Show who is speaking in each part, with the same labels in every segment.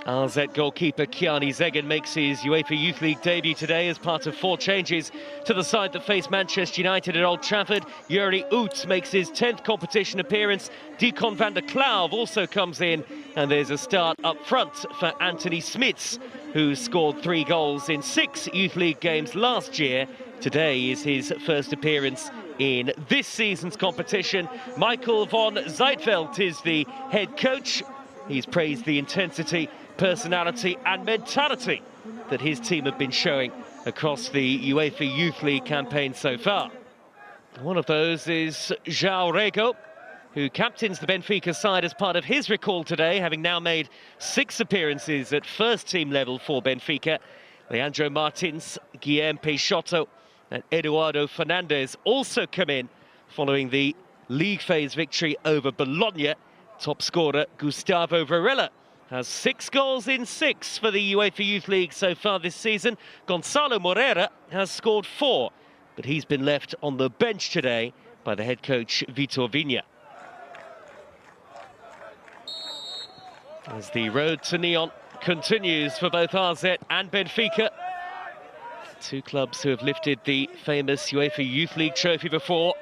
Speaker 1: RZ goalkeeper Kiani Zegan makes his UEFA Youth League debut today as part of 4 changes to the side that face Manchester United at Old Trafford. Juri Oot makes his 10th competition appearance. Deacon van der Klauw also comes in, and there's a start up front for Anthony Smits, who scored 3 goals in 6 Youth League games last year. Today is his first appearance in this season's competition. Michael von Zijtveld is the head coach. He's praised the intensity, personality and mentality that his team have been showing across the UEFA Youth League campaign so far. One of those is João Rego, who captains the Benfica side as part of his recall today, having now made 6 appearances at first team level for Benfica. Leandro Martins, Guilherme Peixoto and Eduardo Fernandes also come in following the league phase victory over Bologna. Top scorer Gustavo Varela has 6 goals in 6 for the UEFA Youth League so far this season. Gonçalo Moreira has scored 4, but he's been left on the bench today by the head coach Vitor Vinha. As the road to Neon continues for both RZ and Benfica, 2 clubs who have lifted the famous UEFA Youth League trophy before,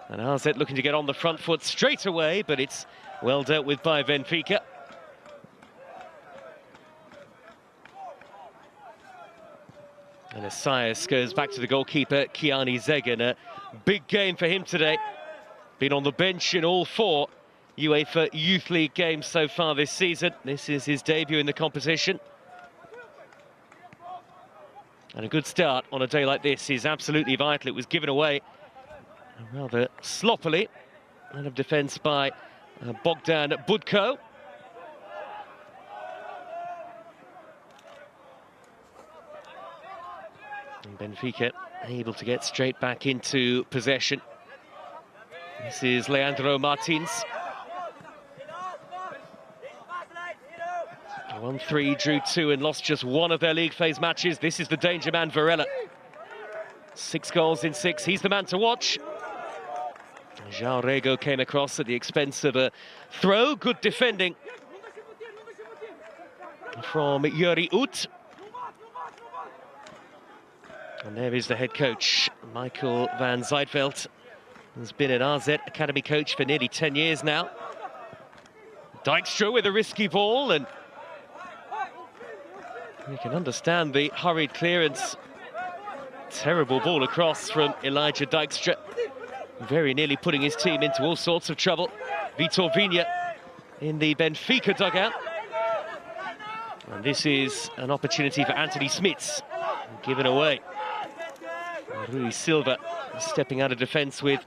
Speaker 1: and RZ looking to get on the front foot straight away, but it's well dealt with by Benfica. And Assayas goes back to the goalkeeper, Kiani Zegan. A big game for him today. Been on the bench in all 4 UEFA Youth League games so far this season. This is his debut in the competition. And a good start on a day like this is absolutely vital. It was given away rather sloppily out of defence by Bogdan Budko. And Benfica able to get straight back into possession. This is Leandro Martins. 1-3, drew 2 and lost just 1 of their league phase matches. This is the danger man, Varela. 6 goals in 6, he's the man to watch. João Rego came across at the expense of a throw. Good defending from Juri Oot. And there is the head coach, Michael van Zijtveld. He's been an RZ academy coach for nearly 10 years now. Dijkstra with a risky ball, and you can understand the hurried clearance. Terrible ball across from Elijah Dijkstra. Very nearly putting his team into all sorts of trouble. Vitor Vinha in the Benfica dugout. And this is an opportunity for Anthony Smits, given away. Rui Silva stepping out of defence with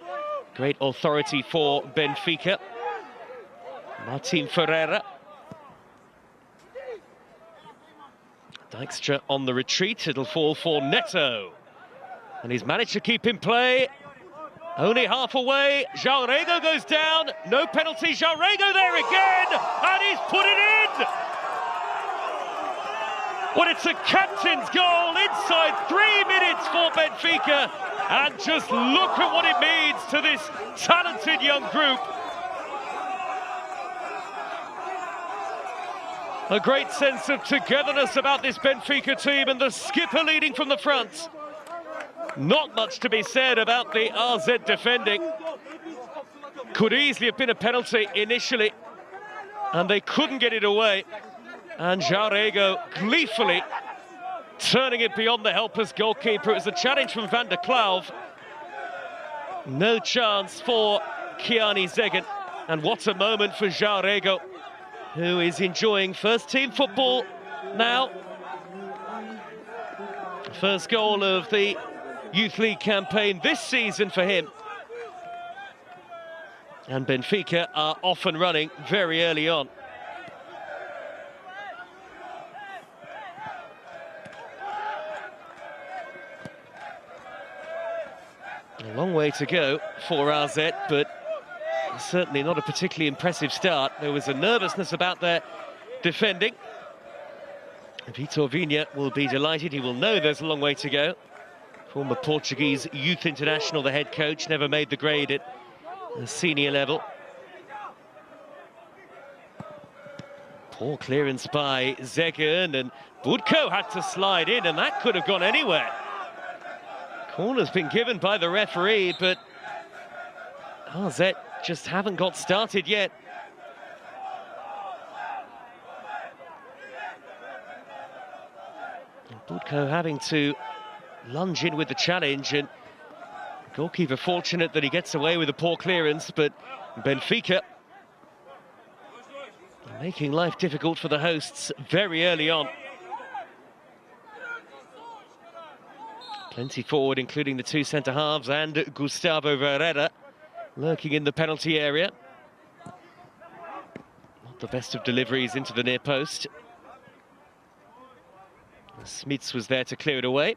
Speaker 1: great authority for Benfica. Martin Ferreira. Dijkstra on the retreat, it'll fall for Neto. And he's managed to keep in play. Only half away, João Rego goes down, no penalty, João Rego there again, and he's put it in! Well, it's a captain's goal inside 3 minutes for Benfica, and just look at what it means to this talented young group. A great sense of togetherness about this Benfica team, and the skipper leading from the front. Not much to be said about the RZ defending. Could easily have been a penalty initially, and they couldn't get it away. And João Rego gleefully turning it beyond the helpless goalkeeper. It was a challenge from van der Klauw. No chance for Kiani Zegan. And what a moment for João Rego, who is enjoying first-team football now. First goal of the Youth League campaign this season for him. And Benfica are off and running very early on. A long way to go for RZ, but certainly not a particularly impressive start. There was a nervousness about their defending. Vitor Vinha will be delighted. He will know there's a long way to go. Former Portuguese youth international, the head coach, never made the grade at a senior level. Poor clearance by Zegen, and Budko had to slide in, and that could have gone anywhere. Corner's been given by the referee, but AZ just haven't got started yet. And Budko having to lunge in with the challenge, and goalkeeper fortunate that he gets away with a poor clearance, but Benfica making life difficult for the hosts very early on. Plenty forward, including the two centre-halves and Gustavo Ferreira lurking in the penalty area. Not the best of deliveries into the near post. Smits was there to clear it away.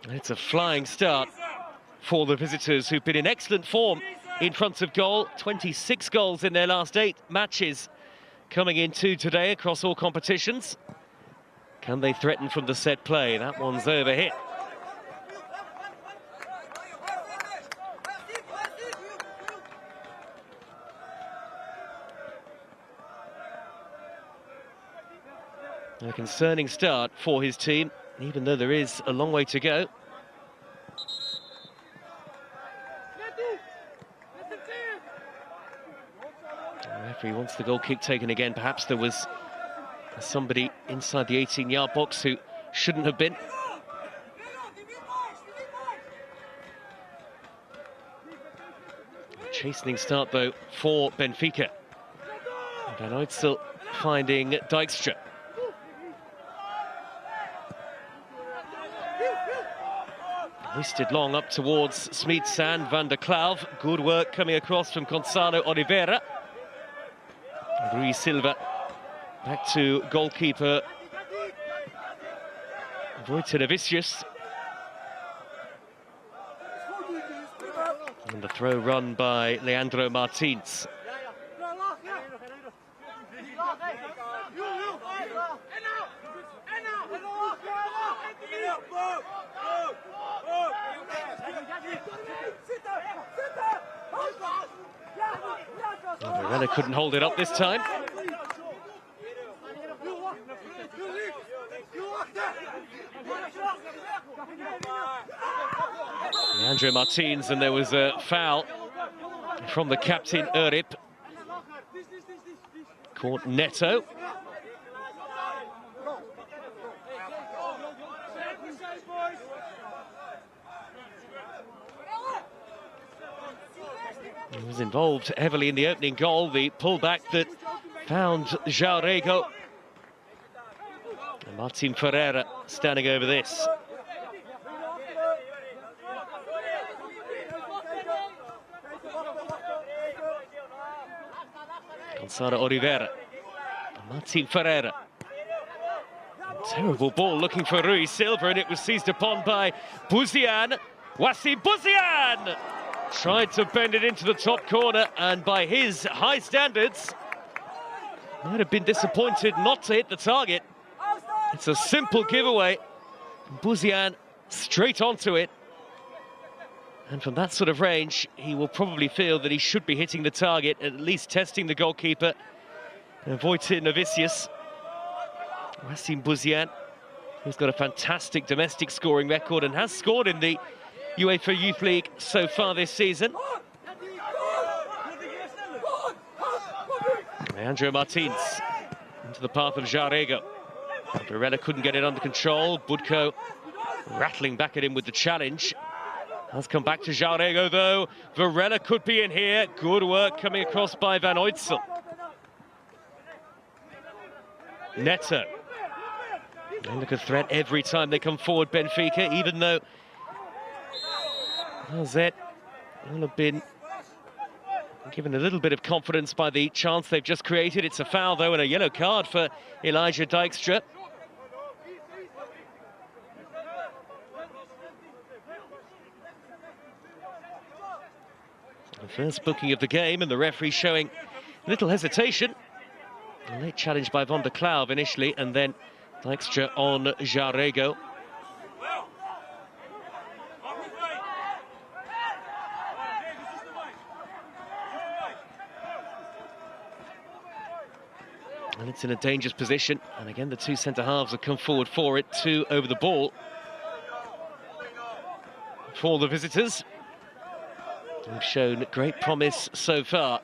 Speaker 1: It's a flying start for the visitors, who've been in excellent form in front of goal. 26 goals in their last 8 matches coming into today across all competitions. Can they threaten from the set play? That one's overhit. A concerning start for his team, even though there is a long way to go. The referee wants the goal kick taken again. Perhaps there was somebody inside the 18-yard box who shouldn't have been. Chastening start, though, for Benfica. Van Oytsel finding Dijkstra. Hoisted long up towards Smits and Van der Klauw. Good work coming across from Gonçalo Oliveira. Rui Silva back to goalkeeper Vojtinovic. And the throw run by Leandro Martins. Varela couldn't hold it up this time. Leandro Martins, and there was a foul from the captain, Urip. Caught Neto. He was involved heavily in the opening goal, the pullback that found João Rego. And Martin Ferreira standing over this. Gonçalo Oliveira. Martin Ferreira. Terrible ball looking for Rui Silva, and it was seized upon by Buzian. Wassim Buzian tried to bend it into the top corner, and by his high standards, might have been disappointed not to hit the target. It's a simple giveaway. Buzian straight onto it. And from that sort of range, he will probably feel that he should be hitting the target, at least testing the goalkeeper. Vojtinovic. Wassim Buzian, who's got a fantastic domestic scoring record and has scored in the UEFA Youth League so far this season. Leandro Martins into the path of João Rego. Varela couldn't get it under control. Budko rattling back at him with the challenge. Has come back to João Rego, though. Varela could be in here. Good work coming across by Van Oytsel. Neto. They look a threat every time they come forward, Benfica, even though AZ will have been given a little bit of confidence by the chance they've just created. It's a foul, though, and a yellow card for Elijah Dijkstra. The first booking of the game, and the referee showing little hesitation. A late challenge by Van der Klauw initially, and then Dijkstra on João Rego. And it's in a dangerous position. And again, the two centre-halves have come forward for it, two over the ball. For the visitors, they've shown great promise so far.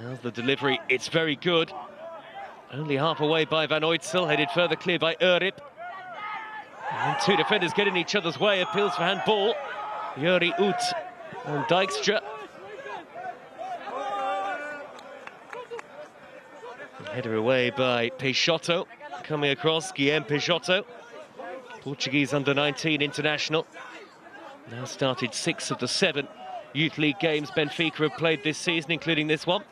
Speaker 1: How's the delivery? It's very good. Only half away by Van Oytsel, headed further clear by Urip. And two defenders get in each other's way, appeals for handball. Juri Ut and Dijkstra. Header away by Peixoto. Coming across, Guillem Peixoto. Portuguese under-19 international. Now started 6 of the 7 Youth League games Benfica have played this season, including this one.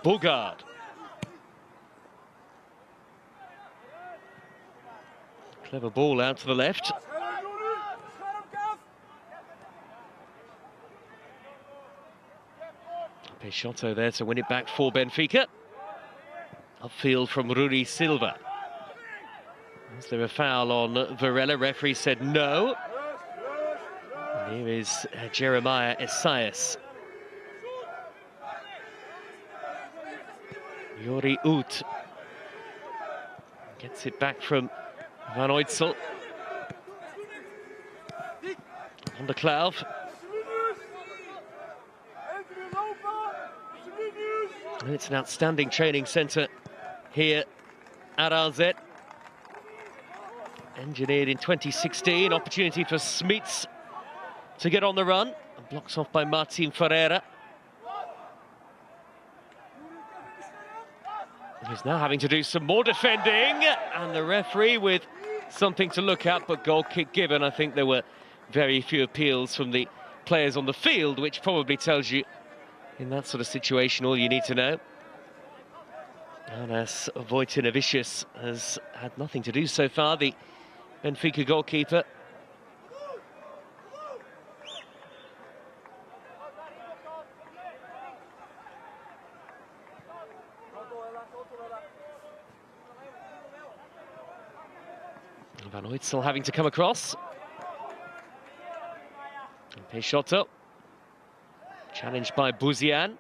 Speaker 1: Bugard. Clever ball out to the left. Peixoto there to win it back for Benfica. Upfield from Rui Silva. Is there a foul on Varela? Referee said no. And here is Jeremiah Esaias. Juri Ut gets it back from Van Oytsel. On the Klauw. And it's an outstanding training centre here at RZ. Engineered in 2016. Opportunity for Smits to get on the run. And blocks off by Martin Ferreira. He's now having to do some more defending, and the referee with something to look at, but goal kick given. I think there were very few appeals from the players on the field, which probably tells you, in that sort of situation, all you need to know. Anas Vojtinovicius has had nothing to do so far, the Benfica goalkeeper. Van Oytsel having to come across. And Peixoto. Challenged by Buzian.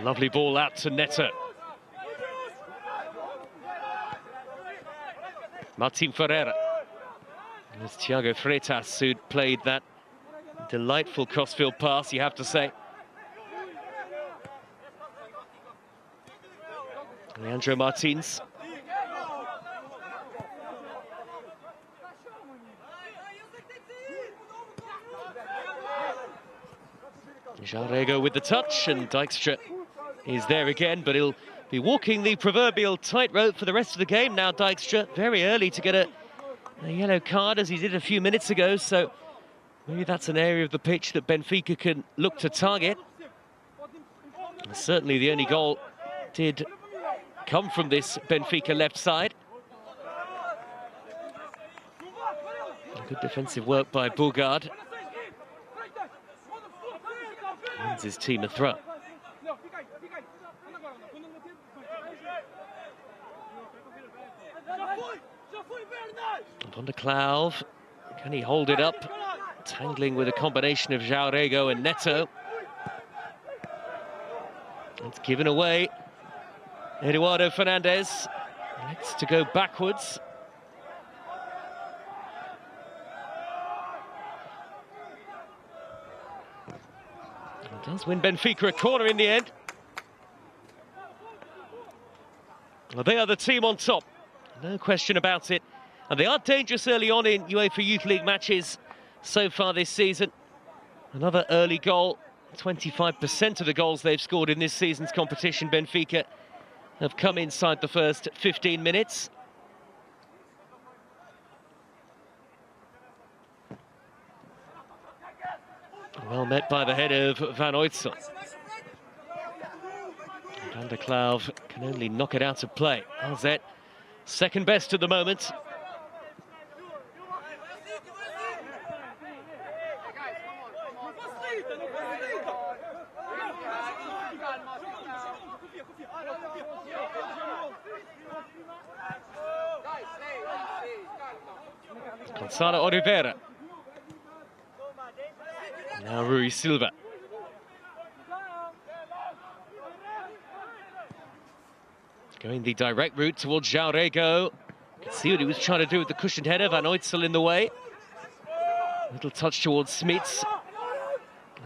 Speaker 1: Lovely ball out to Neto. Martin Ferreira. It was Thiago Freitas who'd played that delightful crossfield pass, you have to say. Leandro Martins. Jarrego with the touch, and Dijkstra is there again, but he'll be walking the proverbial tightrope for the rest of the game now. Dijkstra very early to get a yellow card, as he did a few minutes ago, so maybe that's an area of the pitch that Benfica can look to target. And certainly the only goal did come from this Benfica left side. Good defensive work by Bugard. Wins his team a throw. On the Klauw, can he hold it up? Tangling with a combination of Jarrego and Neto. It's given away. Eduardo Fernandez needs to go backwards. It does win Benfica a corner in the end. Well, they are the team on top, no question about it. And they are dangerous early on in UEFA Youth League matches so far this season. Another early goal. 25% of the goals they've scored in this season's competition, Benfica, have come inside the first 15 minutes. Well met by the head of Van Oytsel. Van der Klauw can only knock it out of play. AZ, second best at the moment. Gonçalo Oliveira. Now Rui Silva. Going the direct route towards João Rego. You can see what he was trying to do with the cushioned header. Van Oytsel in the way. Little touch towards Smits.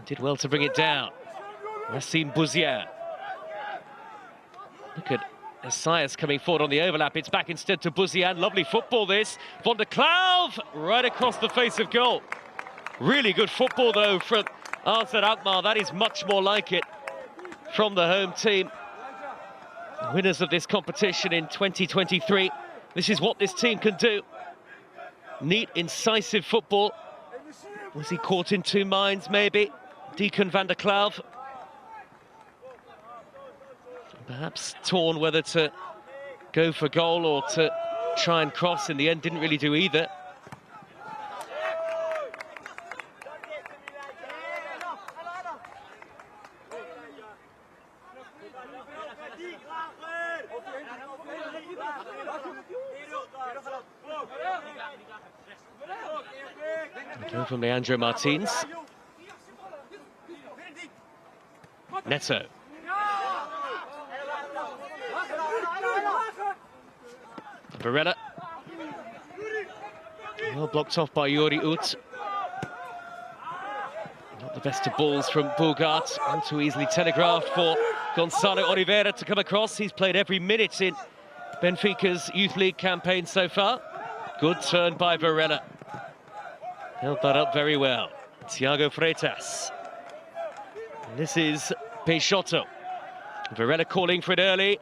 Speaker 1: Did well to bring it down. Racine Bouzian. Look at Esaias coming forward on the overlap. It's back instead to Bouzian. Lovely football this. Van der Klauw right across the face of goal. Really good football though from AZ Alkmaar. That is much more like it from the home team. Winners of this competition in 2023. This is what this team can do. Neat, incisive football. Was he caught in two minds maybe? Deacon Van der Klauw. Perhaps torn whether to go for goal or to try and cross. In the end, didn't really do either. Go from Leandro Martins. Neto. Varela. Well blocked off by Jori Ut. Not the best of balls from Bogaert. All too easily telegraphed for Gonçalo Oliveira to come across. He's played every minute in Benfica's Youth League campaign so far. Good turn by Varela. Held that up very well. Thiago Freitas. And this is Peixoto. Varela calling for it early.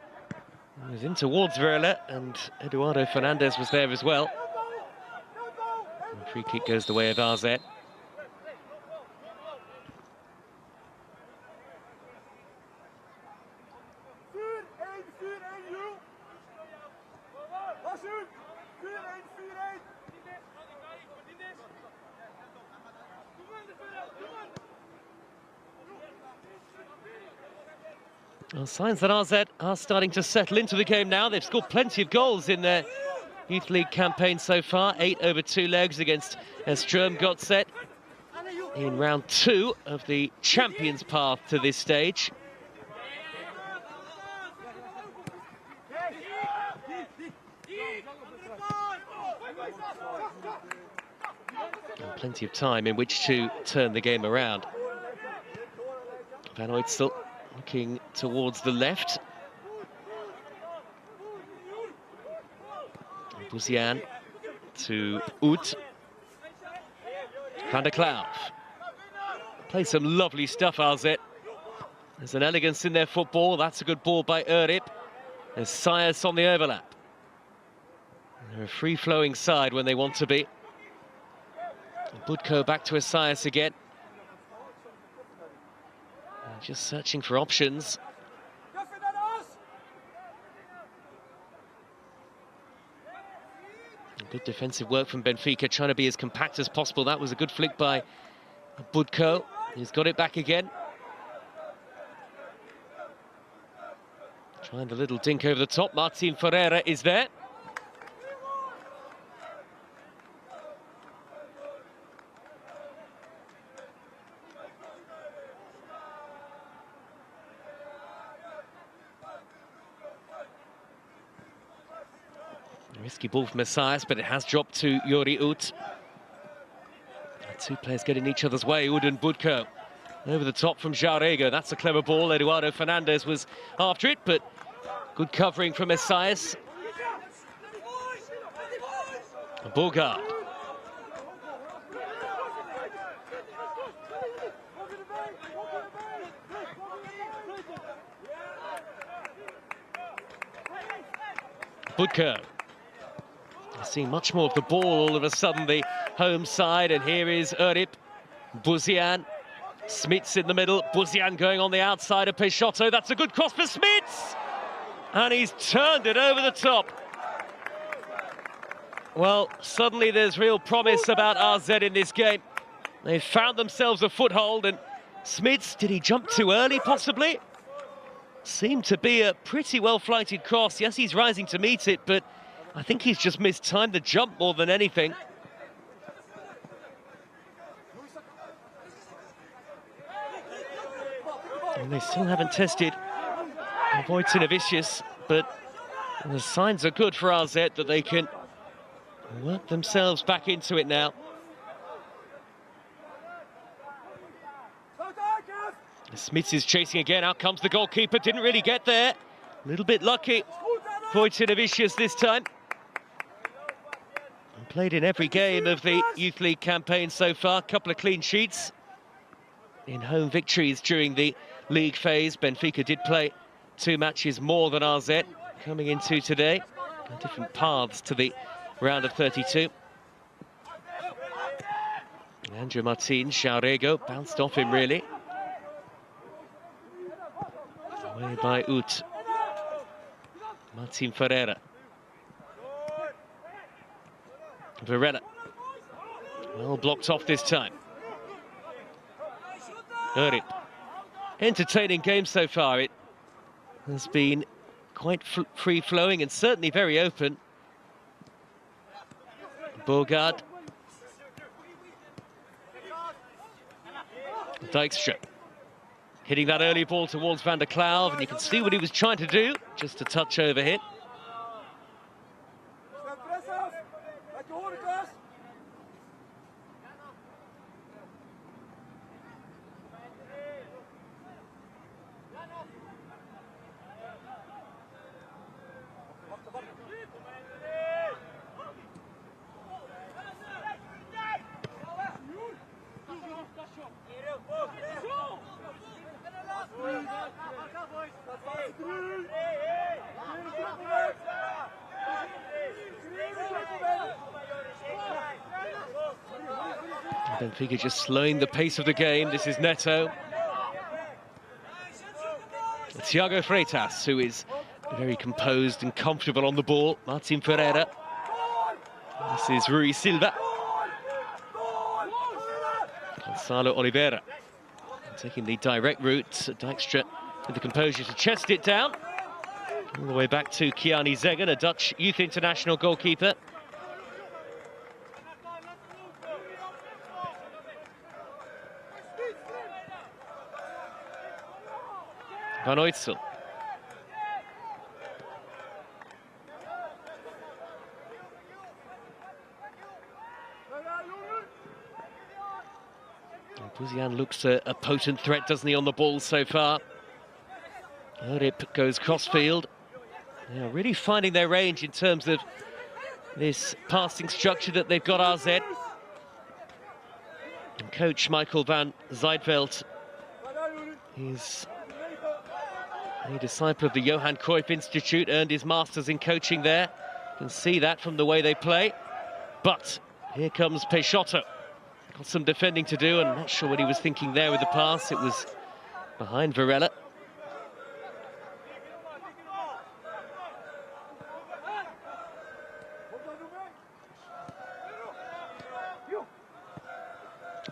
Speaker 1: He was in towards Varela, and Eduardo Fernandes was there as well. And the free kick goes the way of AZ. Well, signs that AZ are starting to settle into the game now. They've scored plenty of goals in their Youth League campaign so far. 8 over 2 legs against Sturm Gotset in round 2 of the Champions path to this stage. And plenty of time in which to turn the game around. Van Oytsel looking towards the left. Bouzian to Ut. Van der Klauw. Play some lovely stuff, AZ. There's an elegance in their football. That's a good ball by Urip. There's Sias on the overlap. They're a free-flowing side when they want to be. Budko back to Esaias again. Just searching for options. Good defensive work from Benfica, trying to be as compact as possible. That was a good flick by Budko. He's got it back again. Trying the little dink over the top. Martin Ferreira is there. Risky ball from Esaias, but it has dropped to Jori Ut. Two players get in each other's way. Ud and Budko over the top from João Rego. That's a clever ball. Eduardo Fernandes was after it, but good covering from Esaias. Bogaert. Budko. Seeing much more of the ball all of a sudden, the home side, and here is Urip, Buzian, Smits in the middle, Buzian going on the outside of Peixoto. That's a good cross for Smits, and he's turned it over the top. Well, suddenly there's real promise about RZ in this game. They've found themselves a foothold, and Smits, did he jump too early possibly? Seemed to be a pretty well-flighted cross. Yes, he's rising to meet it, but I think he's just mistimed the jump more than anything. And they still haven't tested Wojciechowicz, but the signs are good for RZ that they can work themselves back into it now. Smits is chasing again. Out comes the goalkeeper. Didn't really get there. A little bit lucky. Wojciechowicz this time. Played in every game of the Youth League campaign so far. A couple of clean sheets in home victories during the league phase. Benfica did play 2 matches more than RZ coming into today. Different paths to the round of 32. Andrew Martin, Xiaorego bounced off him really. Away by Ut. Martin Ferreira. Varela. Well blocked off this time. Urip. Entertaining game so far. It has been quite free-flowing and certainly very open. Bogard. Dijkstra. Hitting that early ball towards Van der Klauw, and you can see what he was trying to do. Just a touch overhit. Benfica just slowing the pace of the game. This is Neto. Thiago Freitas, who is very composed and comfortable on the ball. Martin Ferreira. This is Rui Silva. Gonçalo Oliveira. Taking the direct route. Dijkstra with the composure to chest it down. All the way back to Kiani Zegan, a Dutch youth international goalkeeper. Van Oytsel. Buzian looks a potent threat, doesn't he, on the ball so far. Urip goes crossfield. They're really finding their range in terms of this passing structure that they've got, RZ. And coach Michael van Zijveld is a disciple of the Johan Cruyff Institute, earned his masters in coaching there. You can see that from the way they play. But here comes Peixoto. Got some defending to do, and I'm not sure what he was thinking there with the pass. It was behind Varela.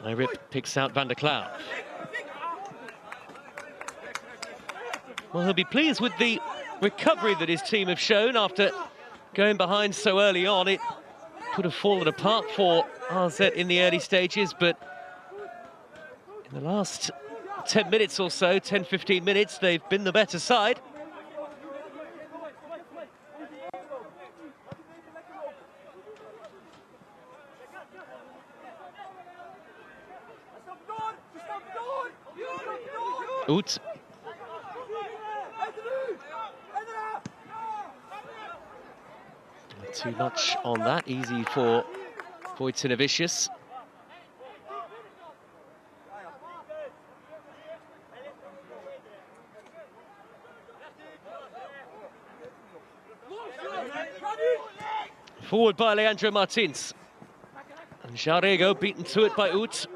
Speaker 1: Urip picks out Van der Klauw. Well, he'll be pleased with the recovery that his team have shown after going behind so early on. It could have fallen apart for RZ in the early stages, but in the last 10 minutes or so, 10-15 minutes, they've been the better side. Ut. Not too much on that, easy for Wojciechowicz. Forward by Leandro Martins. And Jarego beaten to it by Ut.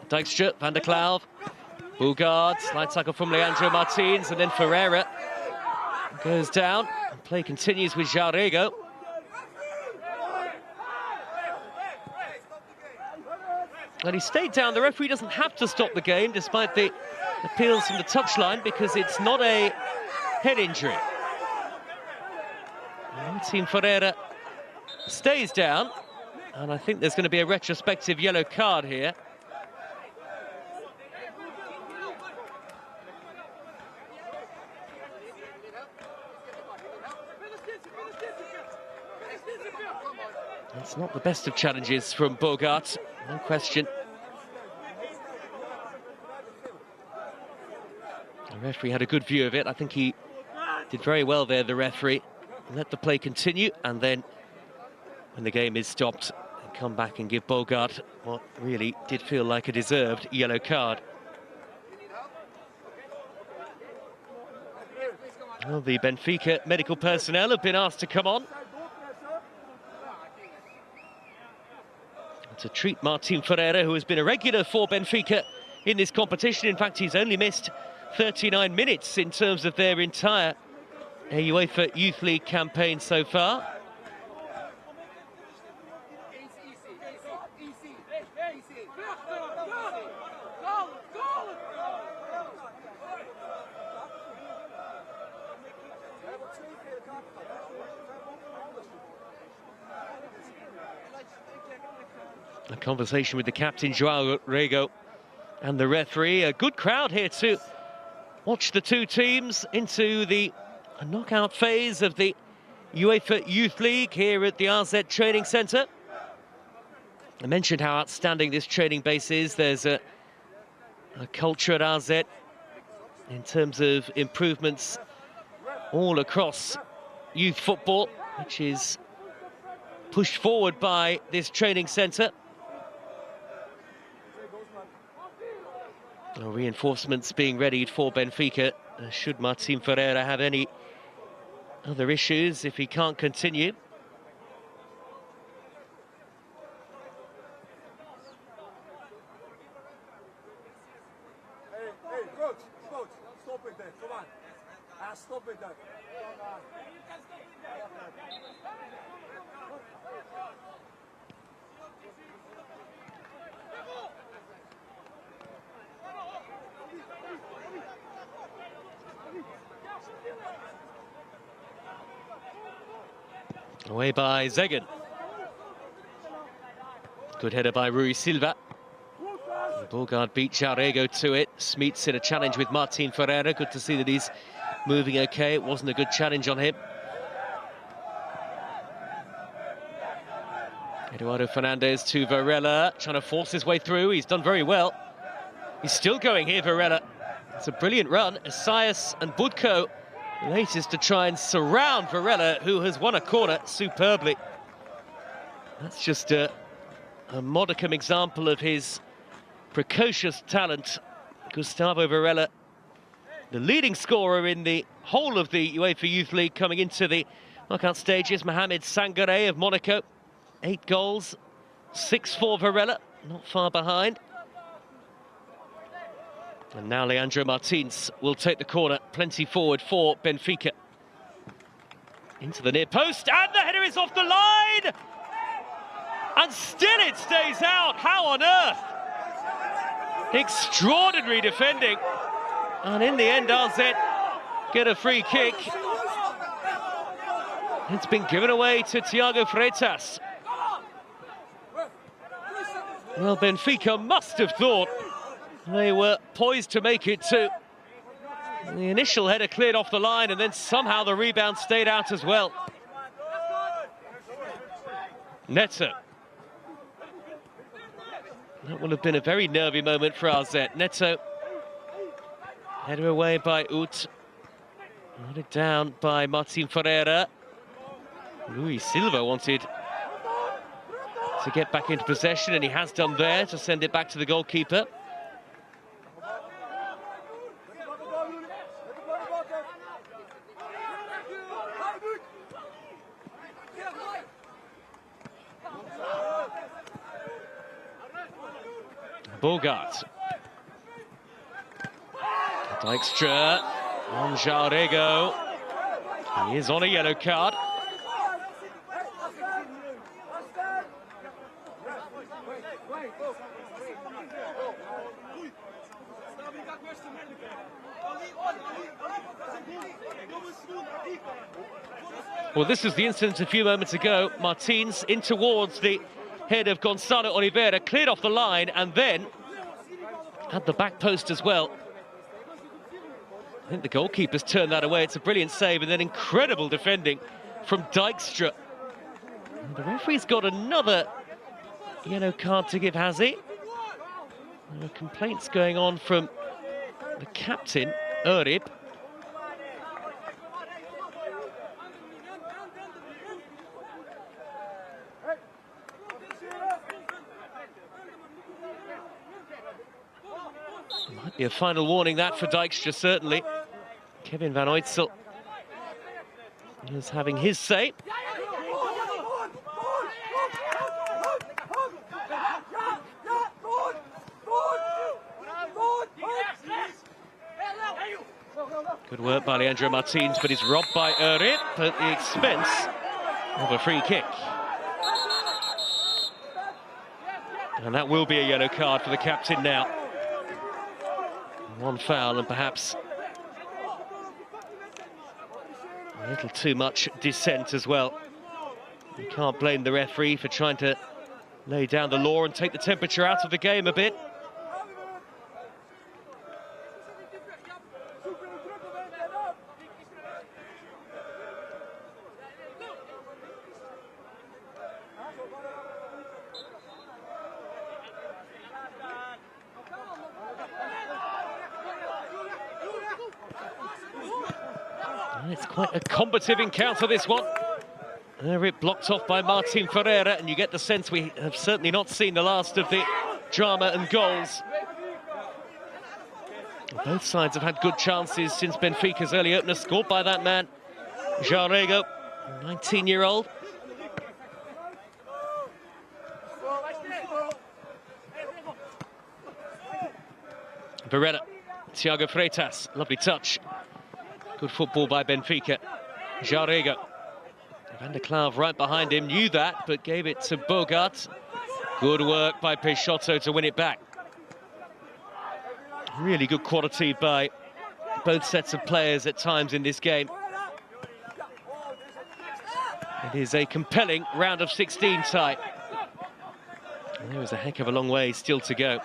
Speaker 1: Dijkstra, Van der Klauw, Bogaard, slide tackle from Leandro Martins, and then Ferreira goes down. Play continues with Jarego. And he stayed down. The referee doesn't have to stop the game, despite the appeals from the touchline, because it's not a head injury. Team Ferreira stays down, and I think there's going to be a retrospective yellow card here. It's not the best of challenges from Bogaard, no question. The referee had a good view of it. I think he did very well there, the referee. Let the play continue, and then when the game is stopped, come back and give Bogaard what really did feel like a deserved yellow card. Well, the Benfica medical personnel have been asked to come on to treat Martin Ferreira, who has been a regular for Benfica in this competition. In fact, he's only missed 39 minutes in terms of their entire UEFA Youth League campaign so far. A conversation with the captain, João Rego, and the referee. A good crowd here to watch the two teams into the knockout phase of the UEFA Youth League here at the RZ Training Centre. I mentioned how outstanding this training base is. There's a culture at RZ in terms of improvements all across youth football, which is pushed forward by this training centre. Reinforcements being readied for Benfica. Should Martin Ferreira have any other issues if he can't continue?
Speaker 2: Hey, coach, stop it there, come on. Stop it there.
Speaker 1: Away by Zegen. Good header by Rui Silva. Bogaard beat Jarego to it. Smeets in a challenge with Martin Ferreira. Good to see that he's moving okay. It wasn't a good challenge on him. Eduardo Fernandez to Varela, trying to force his way through. He's done very well. He's still going here, Varela. It's a brilliant run. Esaias and Budko, latest to try and surround Varela, who has won a corner superbly. That's just a modicum example of his precocious talent. Gustavo Varela, the leading scorer in the whole of the UEFA Youth League coming into the knockout stages. Mohamed Sangaré of Monaco, 8 goals, 6 for Varela, not far behind. And now Leandro Martins will take the corner, plenty forward for Benfica. Into the near post, and the header is off the line! And still it stays out, how on earth? Extraordinary defending. And in the end, RZ get a free kick. It's been given away to Thiago Freitas. Well, Benfica must have thought they were poised to make it too. The initial header cleared off the line, and then somehow the rebound stayed out as well. Neto. That would have been a very nervy moment for RZ. Neto. Header away by Ut. Nodded down by Martin Ferreira. Rui Silva wanted to get back into possession, and he has done there to send it back to the goalkeeper. Bogart. Dijkstra on Jarego. He is on a yellow card. Well, this was the incident a few moments ago. Martins in towards the head of Gonçalo Oliveira, cleared off the line, and then had the back post as well. I think the goalkeeper's turned that away. It's a brilliant save, and then incredible defending from Dijkstra. And the referee's got another yellow card to give, has he? There are complaints going on from the captain, Urib. Might be a final warning that for Dijkstra, certainly. Kevin van Oytsel is having his say. Good work by Leandro Martins, but he's robbed by Urib at the expense of a free kick. And that will be a yellow card for the captain now. One foul and perhaps a little too much dissent as well. You can't blame the referee for trying to lay down the law and take the temperature out of the game a bit. It's quite a combative encounter, this one. It blocked off by Martin Ferreira, and you get the sense we have certainly not seen the last of the drama and goals. Both sides have had good chances since Benfica's early opener, scored by that man, Jarego, 19-year-old. Beretta, Thiago Freitas, lovely touch. Good football by Benfica. Jarego. Van der Klav right behind him, knew that, but gave it to Bogart. Good work by Peixoto to win it back. Really good quality by both sets of players at times in this game. It is a compelling round of 16 tie. And there is a heck of a long way still to go.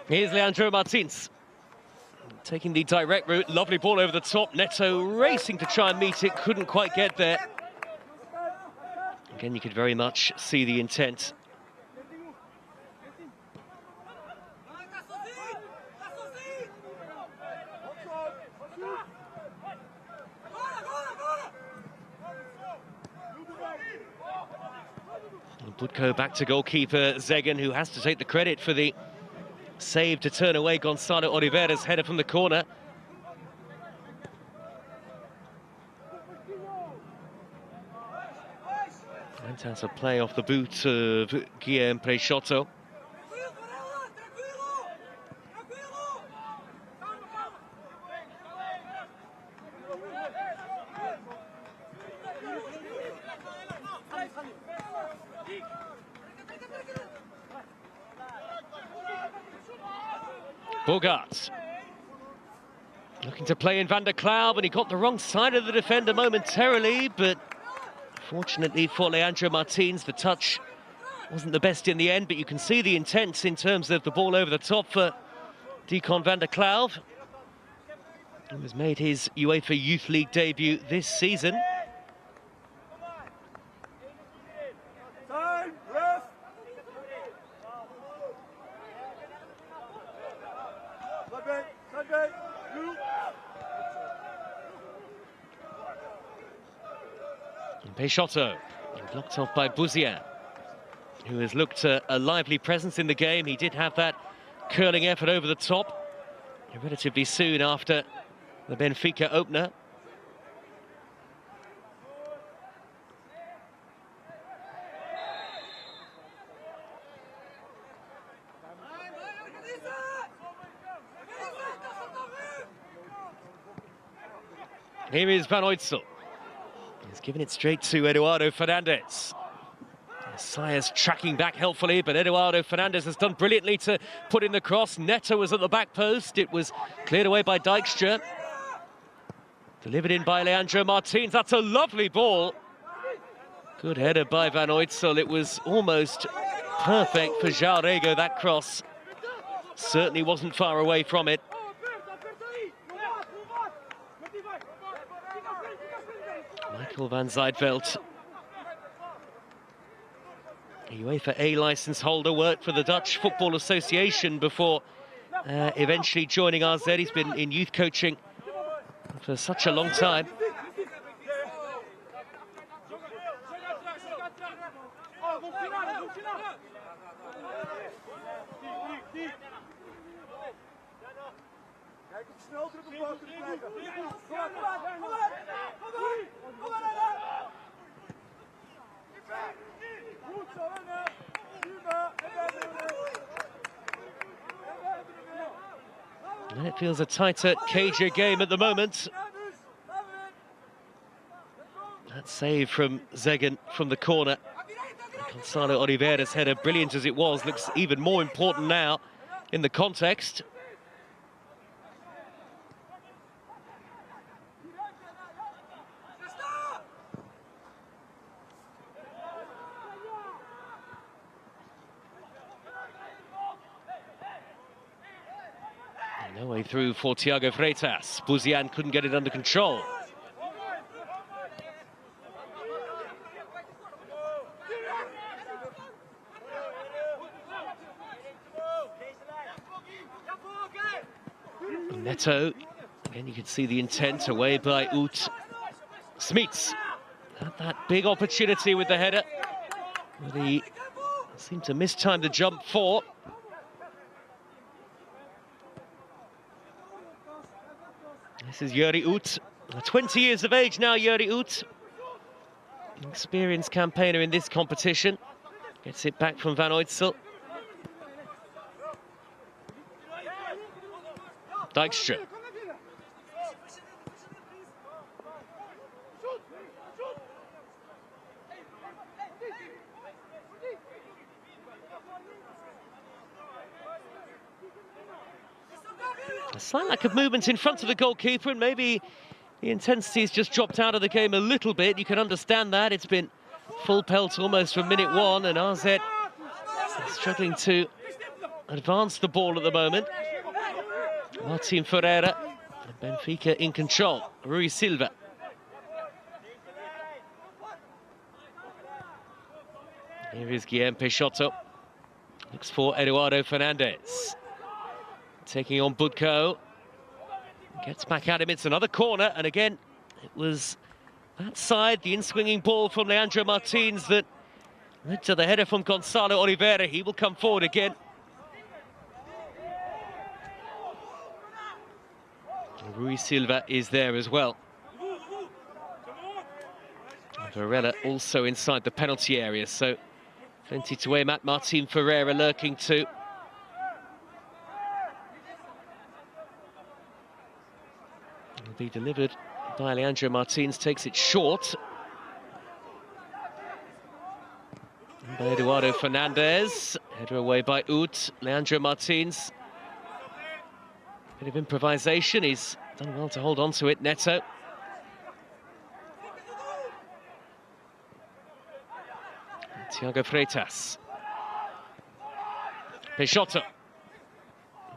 Speaker 1: Here's Leandro Martins, taking the direct route. Lovely ball over the top. Neto racing to try and meet it, couldn't quite get there. Again, you could very much see the intent. Budko back to goalkeeper Zegen, who has to take the credit for the save to turn away Gonçalo Oliveira's header from the corner. Went out of play off the boot of Guillaume Peixoto. Bogart looking to play in Van der Klav, and he got the wrong side of the defender momentarily, but fortunately for Leandro Martins, the touch wasn't the best in the end, but you can see the intent in terms of the ball over the top for Deacon Van der Klav. He has made his UEFA Youth League debut this season. Peixoto, blocked off by Buzian, who has looked a lively presence in the game. He did have that curling effort over the top relatively soon after the Benfica opener. Here is Van Oytsel. He's given it straight to Eduardo Fernandez. Sayers tracking back helpfully, but Eduardo Fernandez has done brilliantly to put in the cross. Neto was at the back post. It was cleared away by Dijkstra. Delivered in by Leandro Martins. That's a lovely ball. Good header by Van Oytsel. It was almost perfect for João Rego, that cross. Certainly wasn't far away from it. Michael van Zijveld, a UEFA A licence holder, worked for the Dutch Football Association before eventually joining RZ. He's been in youth coaching for such a long time. And it feels a tighter, cagier game at the moment. That save from Zegen from the corner. Gonçalo Oliveira's header, brilliant as it was, looks even more important now in the context. No way through for Thiago Freitas. Buzian couldn't get it under control. Neto, again you can see the intent, away by Ut. Smits had that big opportunity with the header, but he seemed to mistime the jump for. This is Juri Ut, 20 years of age now, Juri Ut. An experienced campaigner in this competition. Gets it back from Van Oytsel. Dijkstra. A slight lack of movement in front of the goalkeeper, and maybe the intensity has just dropped out of the game a little bit. You can understand that. It's been full pelt almost from minute one, and RZ struggling to advance the ball at the moment. Martin Ferreira, and Benfica in control. Rui Silva. Here is Guillaume Peixoto. Looks for Eduardo Fernandez. Taking on Budko. Gets back at him. It's another corner, and again, it was that side, the in-swinging ball from Leandro Martins that led to the header from Gonçalo Oliveira. He will come forward again. Rui Silva is there as well. Varela also inside the penalty area, so plenty to aim at. Martin Ferreira lurking too. Will be delivered by Leandro Martins, takes it short. And by Eduardo Fernandez, header away by Ut. Leandro Martins. Bit of improvisation, he's done well to hold on to it. Neto. And Thiago Freitas. Peixoto.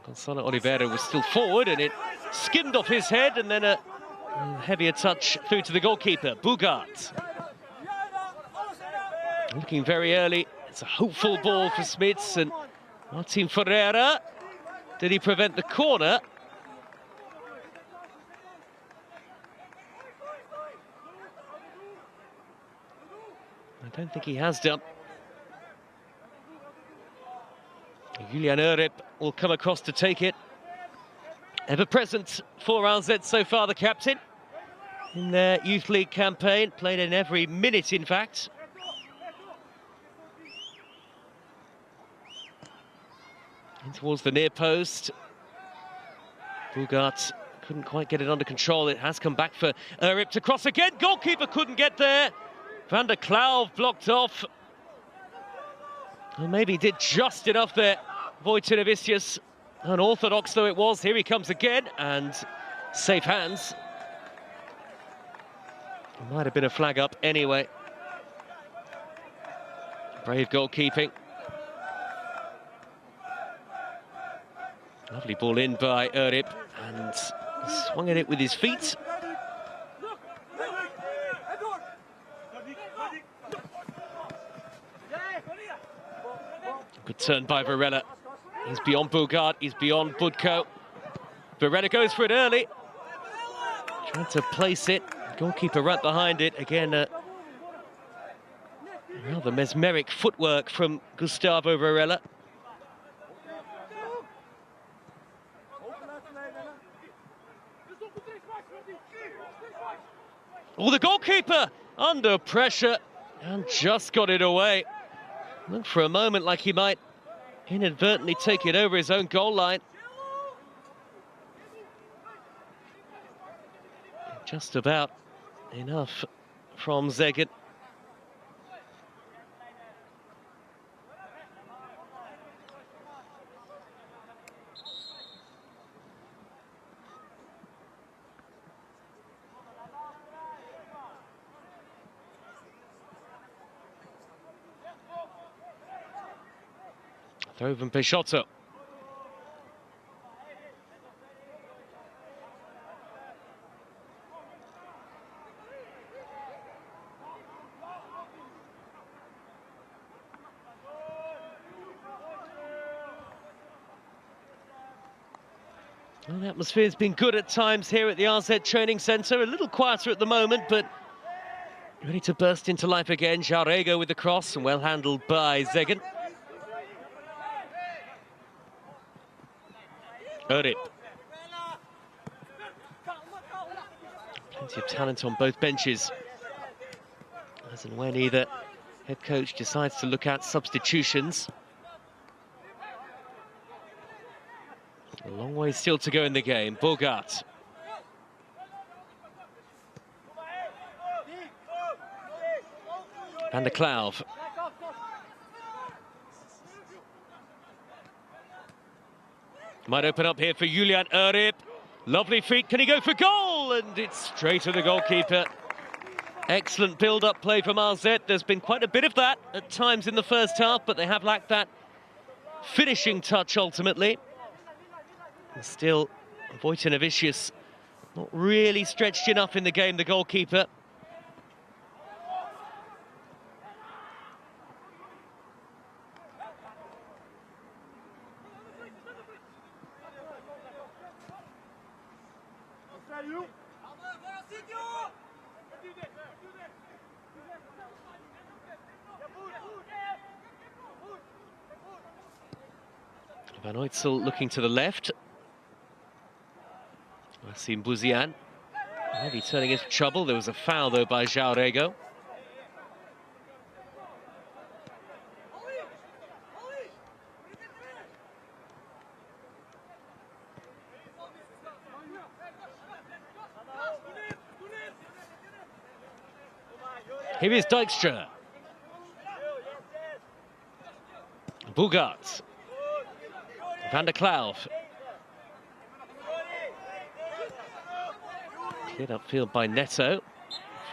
Speaker 1: Gonçalo Oliveira was still forward, and it skimmed off his head, and then a heavier touch through to the goalkeeper, Bugart. Looking very early, it's a hopeful ball for Smits, and Martin Ferreira. Did he prevent the corner? don't think he has done. Julian Erip will come across to take it. Ever present for RZ so far, the captain. In their Youth League campaign, played in every minute, in fact. In towards the near post. Bugart couldn't quite get it under control. It has come back for Erip to cross again. Goalkeeper couldn't get there. Van der Klauw blocked off. Well, maybe did just enough there. Wojciech, unorthodox though it was. Here he comes again, and safe hands. Might have been a flag up anyway. Brave goalkeeping. Lovely ball in by Erip, and swung at it with his feet. Good turn by Varela. He's beyond Bugart, he's beyond Budko. Varela goes for it early. Trying to place it. Goalkeeper right behind it. Again, rather mesmeric footwork from Gustavo Varela. Oh, the goalkeeper under pressure and just got it away. Looked for a moment like he might inadvertently take it over his own goal line. Just about enough from Zegen. Throw from Peixoto. Well, the atmosphere's been good at times here at the RZ Training Centre. A little quieter at the moment, but ready to burst into life again. Jarego with the cross, and well handled by Zegen. Erip. Plenty of talent on both benches. As and when either head coach decides to look at substitutions. A long way still to go in the game. Bugart. Van der Klauw. Might open up here for Julian Erip. Lovely feet. Can he go for goal? And it's straight to the goalkeeper. Excellent build-up play from RZ. There's been quite a bit of that at times in the first half, but they have lacked that finishing touch ultimately. And still, Wojciech not really stretched enough in the game, the goalkeeper. Van Oytsel looking to the left. Wassim Bouziane maybe turning into trouble. There was a foul though by Jarego. Here is Dijkstra. Bugart. Van der Klauw. Cleared upfield by Neto.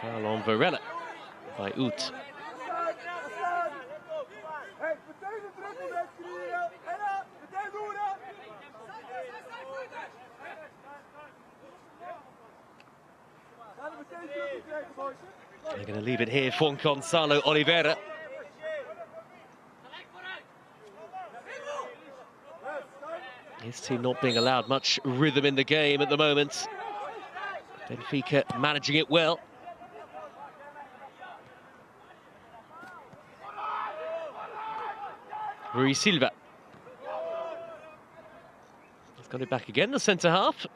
Speaker 1: Foul on Varela by Ut. They're going to leave it here for Gonçalo Oliveira. His team not being allowed much rhythm in the game at the moment. Benfica managing it well. Rui Silva. He's got it back again, the centre half.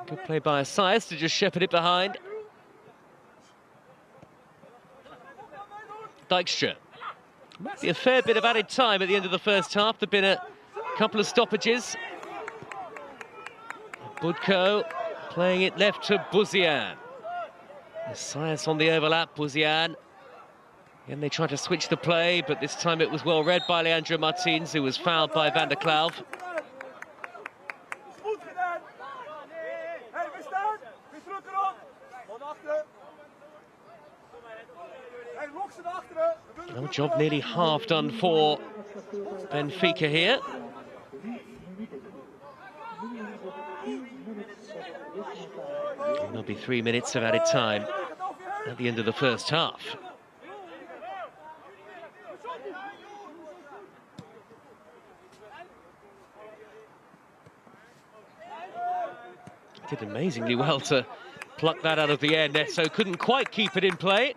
Speaker 1: Good play by Asias to just shepherd it behind. Dijkstra. Might be a fair bit of added time at the end of the first half. There've been a couple of stoppages. Budko playing it left to Buzian. Asias on the overlap, Buzian. Again, they tried to switch the play, but this time it was well read by Leandro Martins, who was fouled by Van der Klauw. No job nearly half done for Benfica here. And there'll be 3 minutes of added time at the end of the first half. Did amazingly well to pluck that out of the air. Neto couldn't quite keep it in play.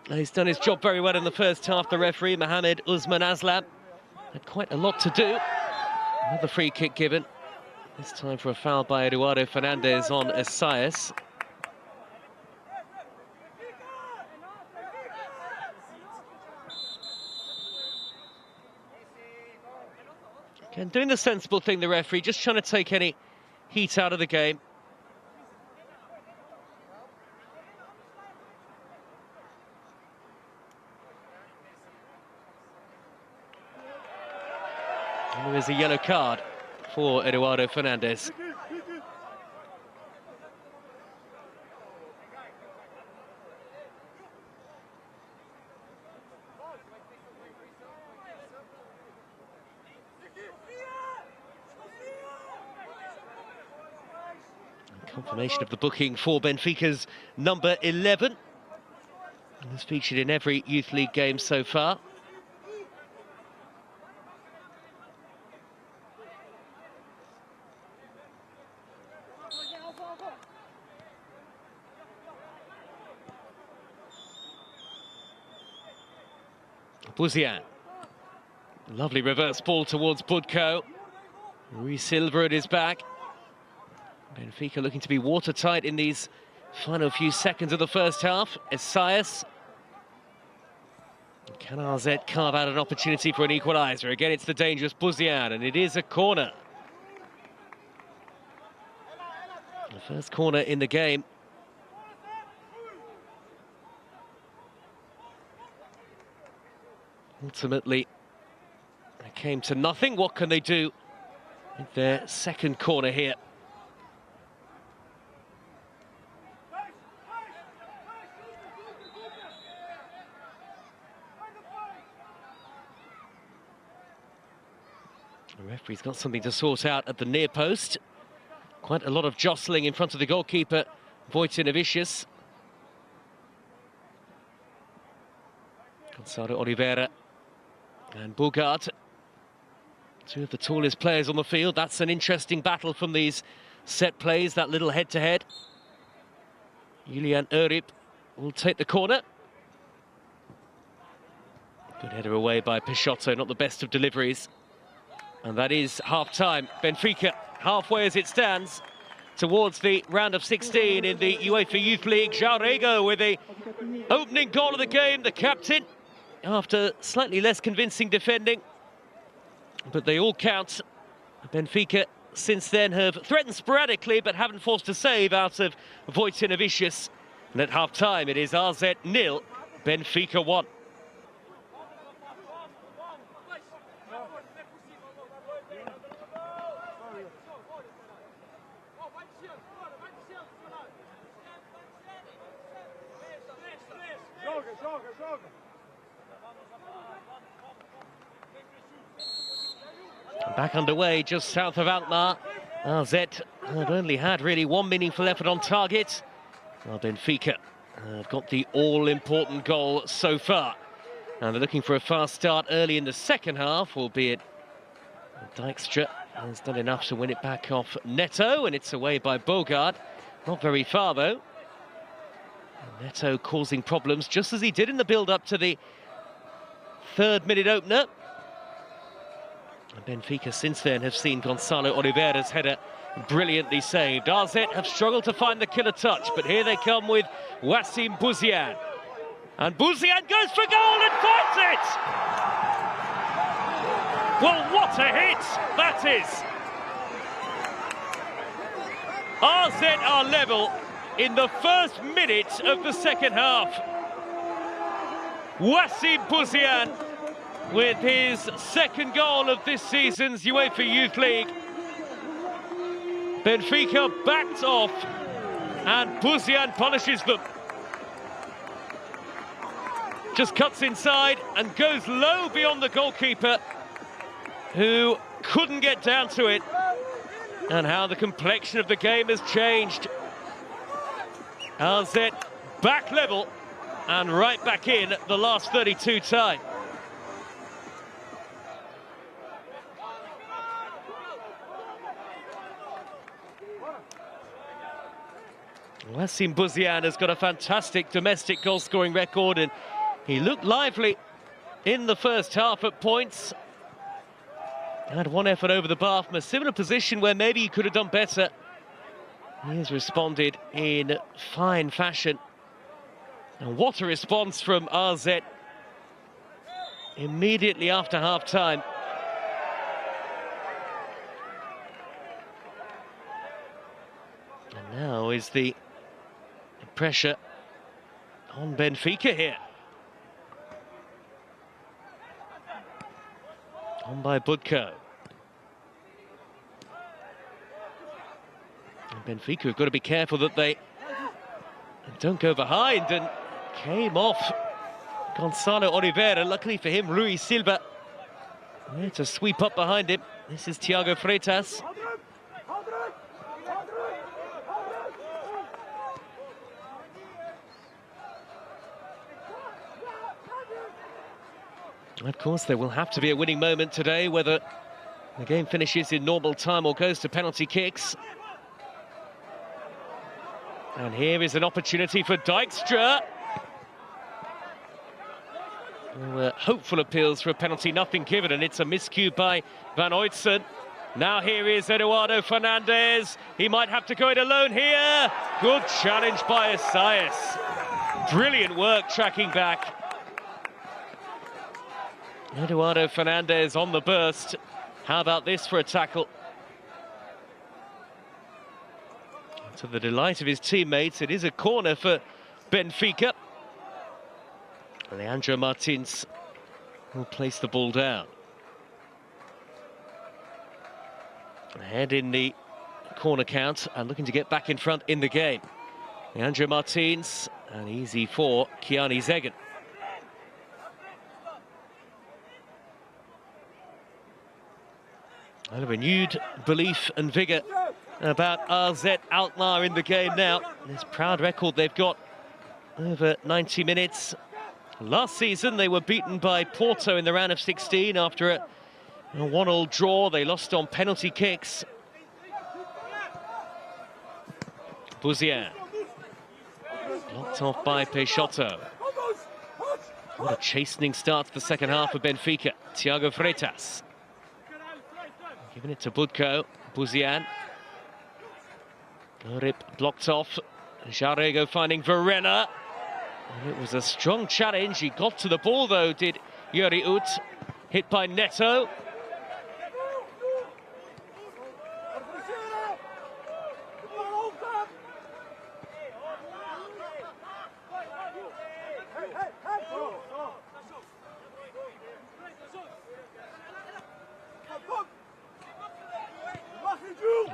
Speaker 1: He's done his job very well in the first half. The referee, Mohamed Usman Aslam, had quite a lot to do. Another free kick given. This time for a foul by Eduardo Fernandez on Asias. Again, doing the sensible thing, the referee, just trying to take any heat out of the game. And there is a yellow card for Eduardo Fernandez. Confirmation of the booking for Benfica's number 11. And has featured in every Youth League game so far. Buzian. Lovely reverse ball towards Budko. Rui Silva at his back. Benfica looking to be watertight in these final few seconds of the first half. Asias. Can RZ carve out an opportunity for an equaliser? Again, it's the dangerous Buzian, and it is a corner. The first corner in the game. Ultimately, it came to nothing. What can they do with their second corner here? The referee's got something to sort out at the near post. Quite a lot of jostling in front of the goalkeeper, Vojtinovic. Gonçalo Oliveira and Bugart, two of the tallest players on the field. That's an interesting battle from these set plays, that little head-to-head. Julian Urip will take the corner. Good header away by Peixoto, not the best of deliveries. And that is half-time. Benfica halfway as it stands towards the round of 16 in the UEFA Youth League. João Rego with the opening goal of the game, the captain, after slightly less convincing defending. But they all count. Benfica since then have threatened sporadically but haven't forced a save out of Vojtinovic. And at half-time it is RZ 0, Benfica 1. Back underway just south of Alkmaar AZ have only had really one meaningful effort on target. Well, Benfica have got the all-important goal so far. And they're looking for a fast start early in the second half, albeit Dijkstra has done enough to win it back off Neto, and it's away by Bogard. Not very far, though. Neto causing problems, just as he did in the build-up to the third-minute opener. And Benfica since then have seen Gonçalo Oliveira's header brilliantly saved. AZ have struggled to find the killer touch, but here they come with Wassim Bouziane. And Bouziane goes for goal and finds it! Well, what a hit that is! AZ are level in the first minute of the second half. Wassim Bouziane with his second goal of this season's UEFA Youth League. Benfica backed off and Bouziane punishes them. Just cuts inside and goes low beyond the goalkeeper, who couldn't get down to it. And how the complexion of the game has changed. AZ back level and right back in the last 32 time. Wassim Bouziane has got a fantastic domestic goal-scoring record, and he looked lively in the first half at points. Had one effort over the bar from a similar position where maybe he could have done better. He has responded in fine fashion. And what a response from AZ immediately after half-time. And now is the pressure on Benfica here. On by Budko. And Benfica have got to be careful that they don't go behind, and came off Gonçalo Oliveira. Luckily for him, Rui Silva there to sweep up behind him. This is Thiago Freitas. Of course, there will have to be a winning moment today, whether the game finishes in normal time or goes to penalty kicks. And here is an opportunity for Dijkstra. There were hopeful appeals for a penalty, nothing given, and it's a miscue by Van Oytsen. Now here is Eduardo Fernandez. He might have to go it alone here. Good challenge by Assayas. Brilliant work tracking back. Eduardo Fernandez on the burst. How about this for a tackle? To the delight of his teammates, it is a corner for Benfica. Leandro Martins will place the ball down. Ahead in the corner count and looking to get back in front in the game. Leandro Martins, and easy for Kiani Zegen. And a renewed belief and vigour about AZ Alkmaar in the game now. This proud record they've got over 90 minutes. Last season they were beaten by Porto in the round of 16 after a 1-1 draw. They lost on penalty kicks. Bouziane. Blocked off by Peixoto. What a chastening start to the second half of Benfica. Thiago Freitas. Giving it to Budko. Bouziane. Rip blocked off. Jarego finding Verena. And it was a strong challenge. He got to the ball though, did Yuri Ut. Hit by Neto.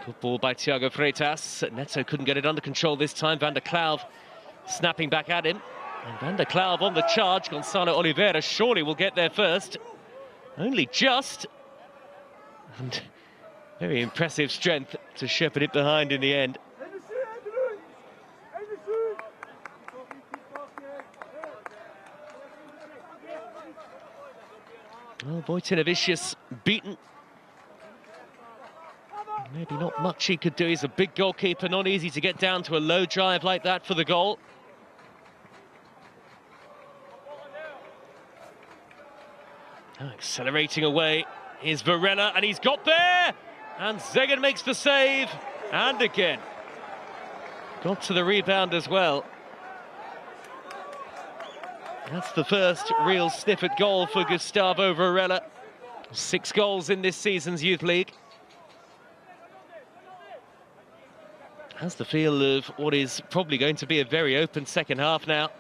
Speaker 1: Good ball by Thiago Freitas. Neto couldn't get it under control this time. Van der Klauw snapping back at him. And Van der Klauw on the charge. Gonçalo Oliveira surely will get there first. Only just. And Very impressive strength to shepherd it behind in the end. Well, Vojtinovic beaten. Maybe not much he could do. He's a big goalkeeper, not easy to get down to a low drive like that for the goal. Now accelerating away is Varela, and he's got there! And Zegen makes the save, and again. Got to the rebound as well. That's the first real sniff at goal for Gustavo Varela. 6 goals in this season's Youth League. Has the feel of what is probably going to be a very open second half now.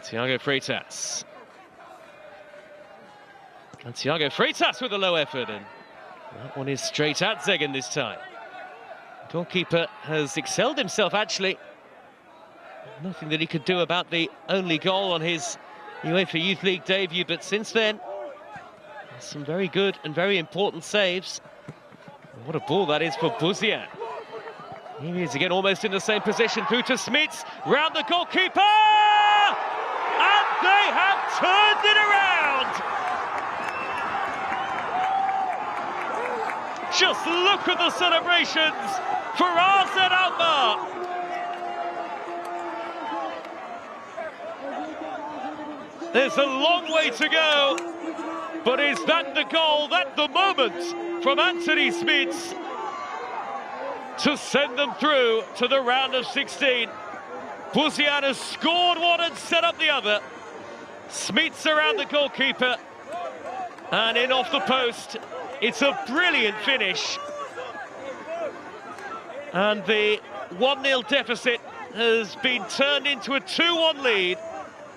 Speaker 1: Thiago Freitas. And Thiago Freitas with a low effort, and that one is straight at Zegen this time. The goalkeeper has excelled himself, actually. Nothing that he could do about the only goal on his UEFA Youth League debut, but since then, some very good and very important saves. And what a ball that is for Buzian. Here he is again, almost in the same position. Puta Smits round the goalkeeper! And they have turned it around! Just look at the celebrations for AZ Alkmaar! There's a long way to go, but is that the goal, that the moment from Anthony Smits to send them through to the round of 16? Buzian has scored one and set up the other. Smits around the goalkeeper and in off the post. It's a brilliant finish. And the 1-0 deficit has been turned into a 2-1 lead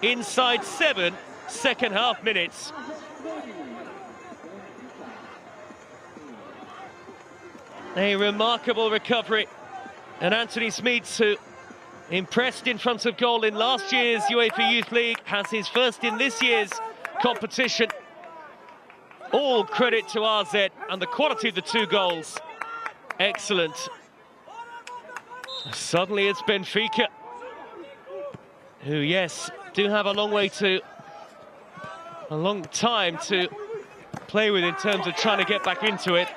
Speaker 1: inside 7 second half minutes. A remarkable recovery. And Anthony Smits, who impressed in front of goal in last year's UEFA Youth League, has his first in this year's competition. All credit to AZ and the quality of the 2 goals. Excellent. Suddenly it's Benfica, who, yes, do have a long time to play with in terms of trying to get back into it.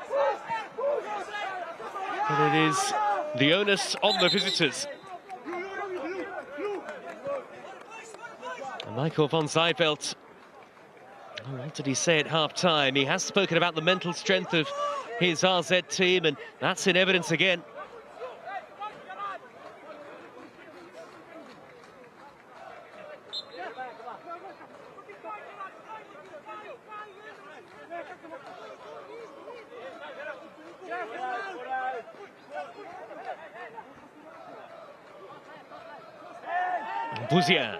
Speaker 1: But it is the onus on the visitors. And Michael von Zijveld, what did he say at half-time? He has spoken about the mental strength of his AZ team, and that's in evidence again. Buzian,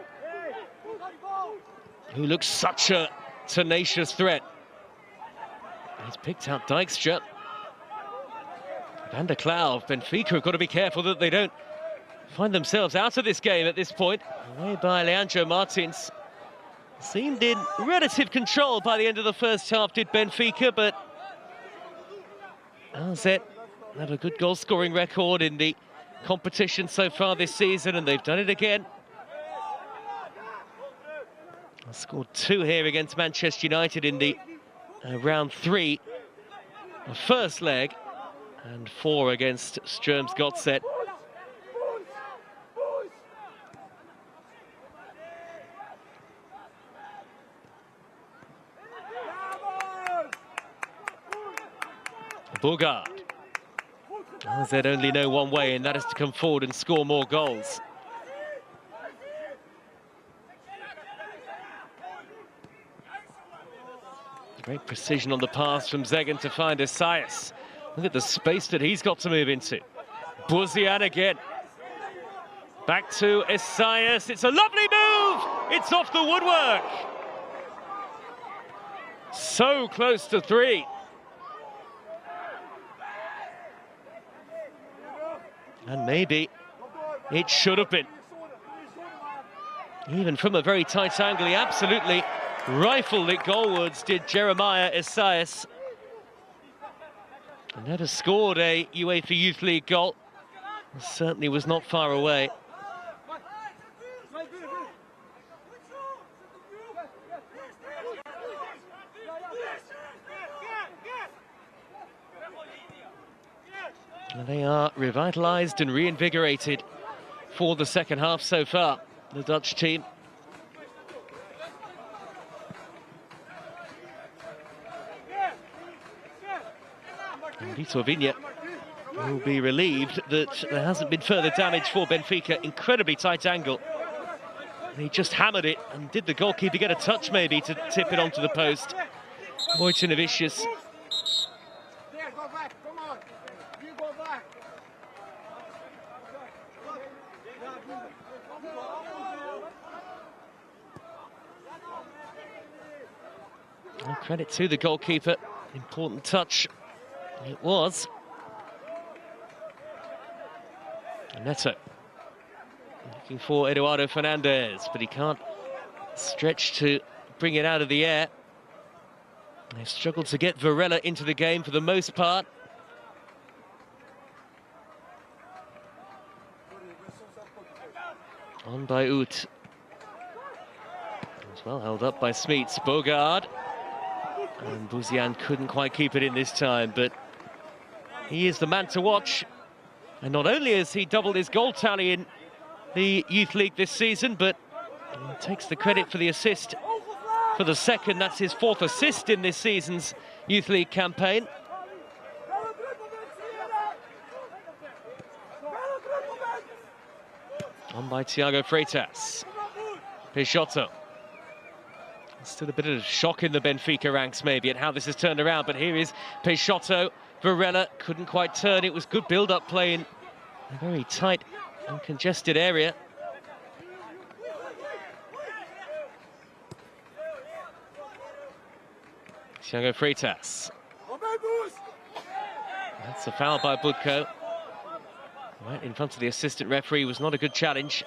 Speaker 1: who looks such a tenacious threat. He's picked out Dijkstra. Van der Klauw, Benfica have got to be careful that they don't find themselves out of this game at this point. Away by Leandro Martins. Seemed in relative control by the end of the first half, did Benfica, but AZ have a good goal-scoring record in the competition so far this season, and they've done it again. Scored 2 here against Manchester United in the round 3, the first leg, and 4 against Sturm Gotset. Bugard. AZ only know one way, and that is to come forward and score more goals. Great precision on the pass from Zegen to find Esaias. Look at the space that he's got to move into. Buzian again. Back to Esaias. It's a lovely move! It's off the woodwork. So close to 3. And maybe it should have been. Even from a very tight angle, he absolutely rifled it goalwards, did Jeremiah Esaias. Never scored a UEFA Youth League goal. Certainly was not far away. They are revitalised and reinvigorated for the second half so far, the Dutch team. Vitor Vinha will be relieved that there hasn't been further damage for Benfica. Incredibly tight angle. And he just hammered it, and did the goalkeeper get a touch maybe to tip it onto the post? Vojtinovic. Well, credit to the goalkeeper. Important touch. It was. Neto looking for Eduardo Fernandez, but he can't stretch to bring it out of the air. They've struggled to get Varela into the game for the most part. On by Ut. As well held up by Smeets. Bogard. And Buzian couldn't quite keep it in this time, but he is the man to watch. And not only has he doubled his goal tally in the Youth League this season, but he takes the credit for the assist for the second. That's his fourth assist in this season's Youth League campaign. On by Thiago Freitas. Peixoto. Still a bit of shock in the Benfica ranks maybe at how this has turned around, but here is Peixoto. Varela couldn't quite turn. It was good build-up play in a very tight and congested area. Thiago Freitas. That's a foul by Budko. Right in front of the assistant referee. Was not a good challenge.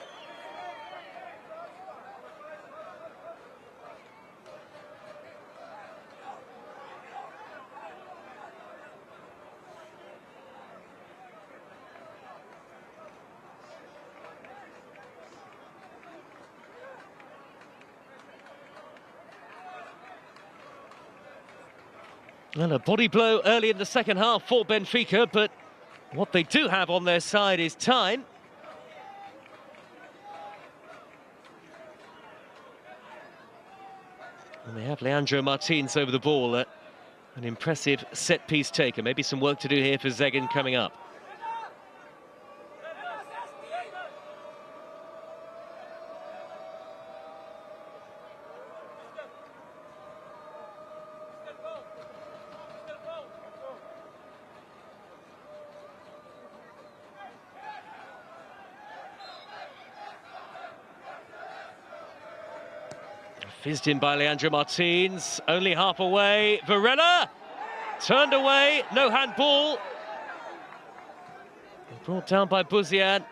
Speaker 1: Well, a body blow early in the second half for Benfica, but what they do have on their side is time. And they have Leandro Martins over the ball, an impressive set-piece taker. Maybe some work to do here for Zegen coming up. Fizzed in by Leandro Martins, only half away. Varela turned away, no handball. Brought down by Buzian.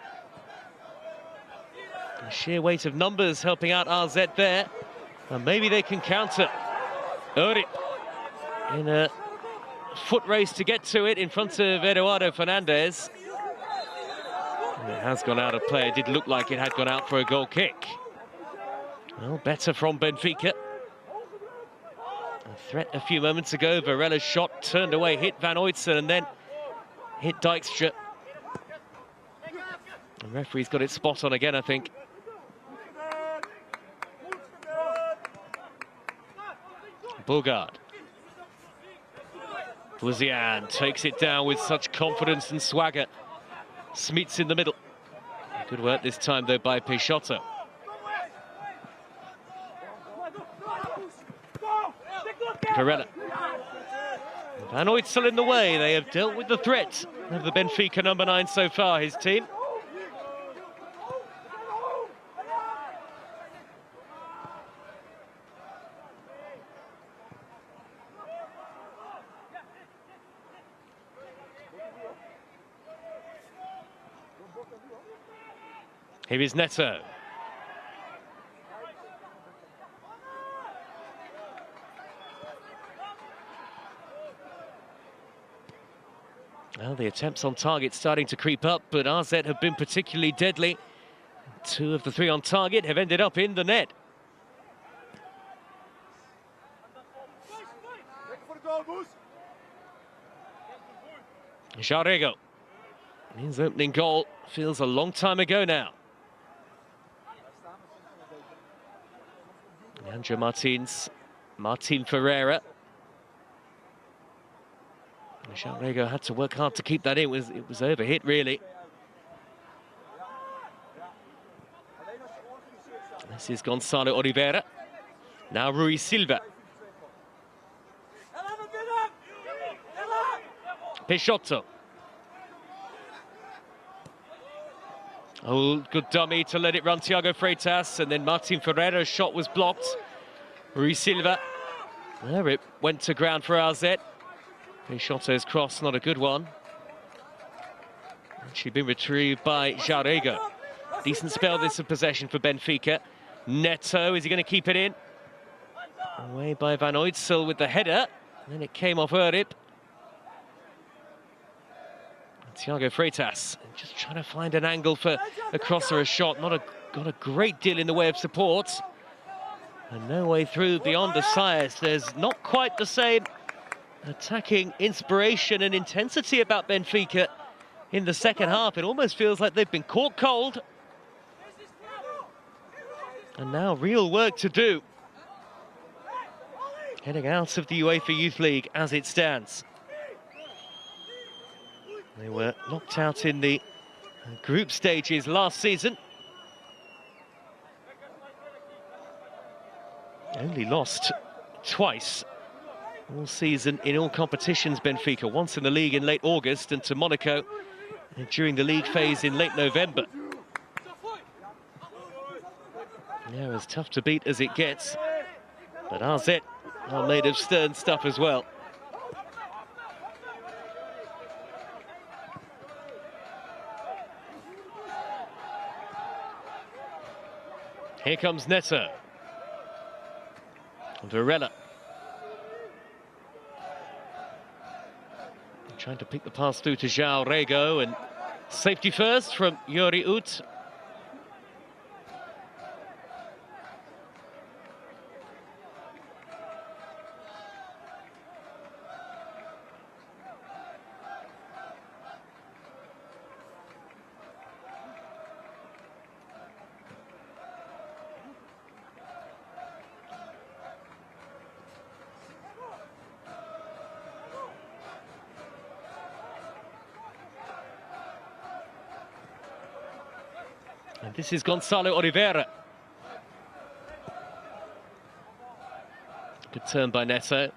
Speaker 1: The sheer weight of numbers helping out RZ there. And maybe they can counter. Uri in a foot race to get to it in front of Eduardo Fernandez. And it has gone out of play. It did look like it had gone out for a goal kick. Well, better from Benfica. A threat a few moments ago. Varela's shot turned away, hit Van Oytsen, and then hit Dijkstra. The referee's got it spot on again, I think. Bogard. Buzian takes it down with such confidence and swagger. Smeets in the middle. Good work this time, though, by Peixoto. Varela. Van Oytsen in the way. They have dealt with the threat of the Benfica number 9 so far, his team. Here is Neto. Well, the attempts on target starting to creep up, but AZ have been particularly deadly. 2 of the 3 on target have ended up in the net. Jarrego. His opening goal feels a long time ago now. Leandro Martins, Martin Ferreira. Jarrego had to work hard to keep that in. It was overhit, really. This is Gonçalo Oliveira. Now Rui Silva. Peixoto. Oh, good dummy to let it run Thiago Freitas, and then Martin Ferreira's shot was blocked. Rui Silva. There it went to ground for AZ. Peixoto's cross, not a good one. Actually been retrieved by Jarrego. Decent spell this of possession for Benfica. Neto, is he going to keep it in? Away by Van Oytsel with the header. And then it came off Erip. Thiago Freitas just trying to find an angle for a cross or a shot. Got a great deal in the way of support. And no way through beyond Asias. There's not quite the same attacking inspiration and intensity about Benfica in the second half. It almost feels like they've been caught cold. And now real work to do. Heading out of the UEFA Youth League as it stands. They were knocked out in the group stages last season. Only lost twice all season in all competitions, Benfica. Once in the league in late August and to Monaco during the league phase in late November. Yeah, as tough to beat as it gets. But AZ are made of stern stuff as well. Here comes Neto. Varela. Trying to pick the pass through to Jarrego, and safety first from Yuri Ut. And this is Gonçalo Oliveira. Good turn by Neto.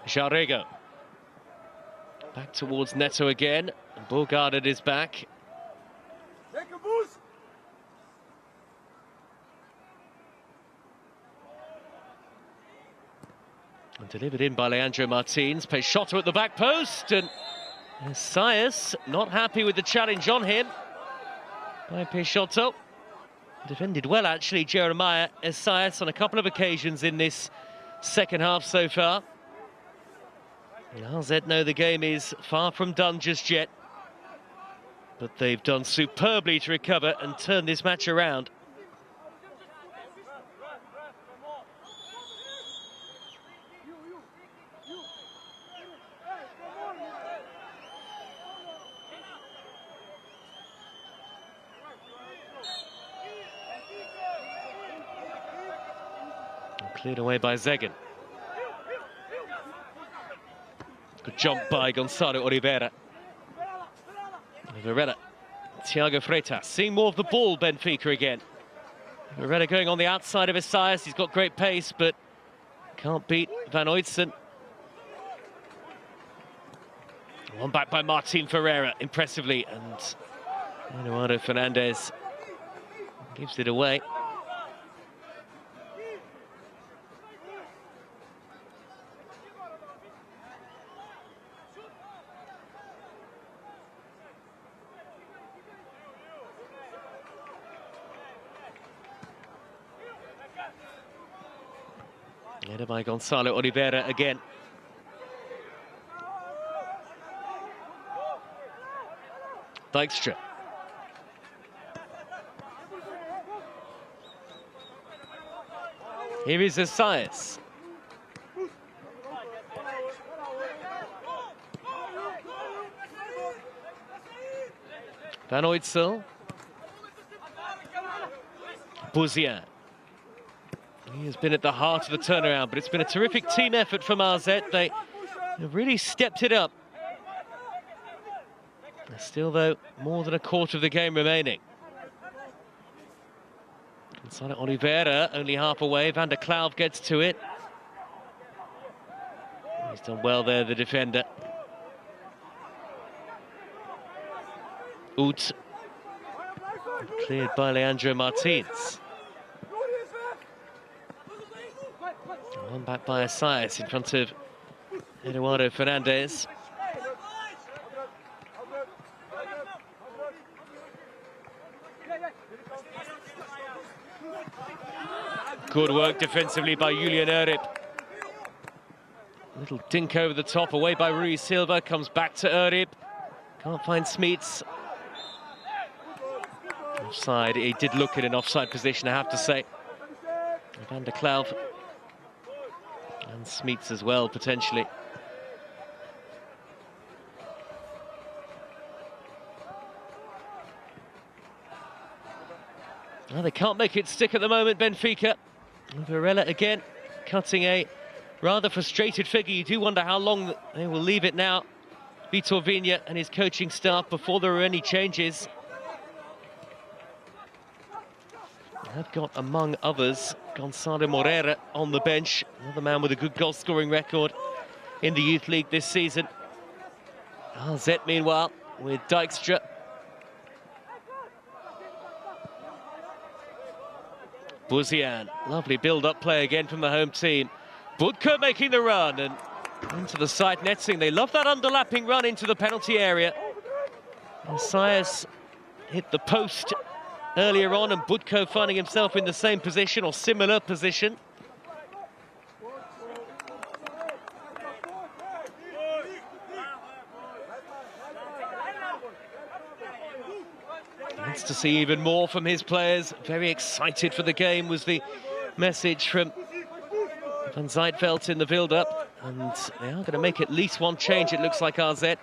Speaker 1: Jarrego. Back towards Neto again. Bourgard at his back. And delivered in by Leandro Martins. Peixoto at the back post. And Asias not happy with the challenge on him by Peixoto. Defended well, actually, Jeremiah Asias on a couple of occasions in this second half so far. And AZ know the game is far from done just yet. But they've done superbly to recover and turn this match around. Cleared away by Zegan. Good jump by Gonçalo Oliveira. Varela. Thiago Freitas. Seeing more of the ball, Benfica again. Varela going on the outside of Asias. He's got great pace, but can't beat Van Oytsel. One back by Martin Ferreira, impressively. And Eduardo Fernandez gives it away. Header by Gonçalo Oliveira again. Dijkstra. Here is Assayas. Van Oytsel. Bouzian. He has been at the heart of the turnaround, but it's been a terrific team effort from AZ. They have really stepped it up. There's still, though, more than a quarter of the game remaining. Gonçalo Oliveira only half away. Van der Klauw gets to it. He's done well there, the defender. Ut. Cleared by Leandro Martins. One back by Assayas in front of Eduardo Fernandez. Good work defensively by Julian Erip. Little dink over the top, away by Rui Silva, comes back to Erip. Can't find Smeets. Offside, he did look in an offside position, I have to say. Van der Klauw. And Smeets as well, potentially. Well, they can't make it stick at the moment, Benfica. Varela again, cutting a rather frustrated figure. You do wonder how long they will leave it now. Vitor Vinha and his coaching staff before there are any changes. They've got, among others, Gonçalo Moreira on the bench, another man with a good goal-scoring record in the Youth League this season. AZ, meanwhile, with Dijkstra. Bouzian, lovely build-up play again from the home team. Budko making the run and into the side netting. They love that underlapping run into the penalty area. Assayas hit the post earlier on, and Budko finding himself in the same position or similar position. Wants to see even more from his players. Very excited for the game was the message from Van Zijtveld in the build-up. And they are going to make at least one change, it looks like, AZ.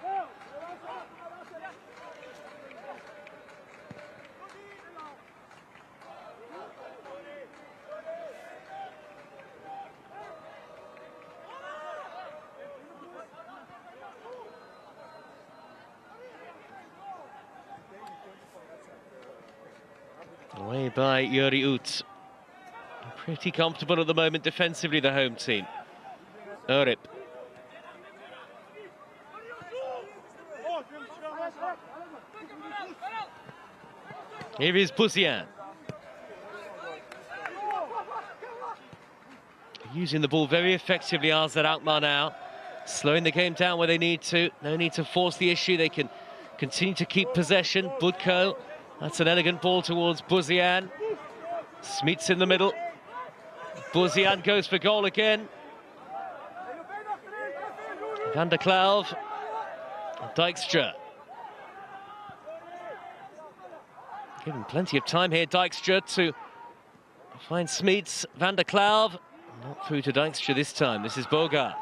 Speaker 1: Away by Juri Ut. Pretty comfortable at the moment defensively, the home team. Erip. Here is Bouzian. Using the ball very effectively, AZ Alkmaar now. Slowing the game down where they need to. No need to force the issue. They can continue to keep possession. Budko. That's an elegant ball towards Bouzian. Smeets in the middle. Bouzian goes for goal again. Van der Klauw. Dijkstra. Given plenty of time here, Dijkstra, to find Smeets. Van der Klauw. Not through to Dijkstra this time. This is Bogart.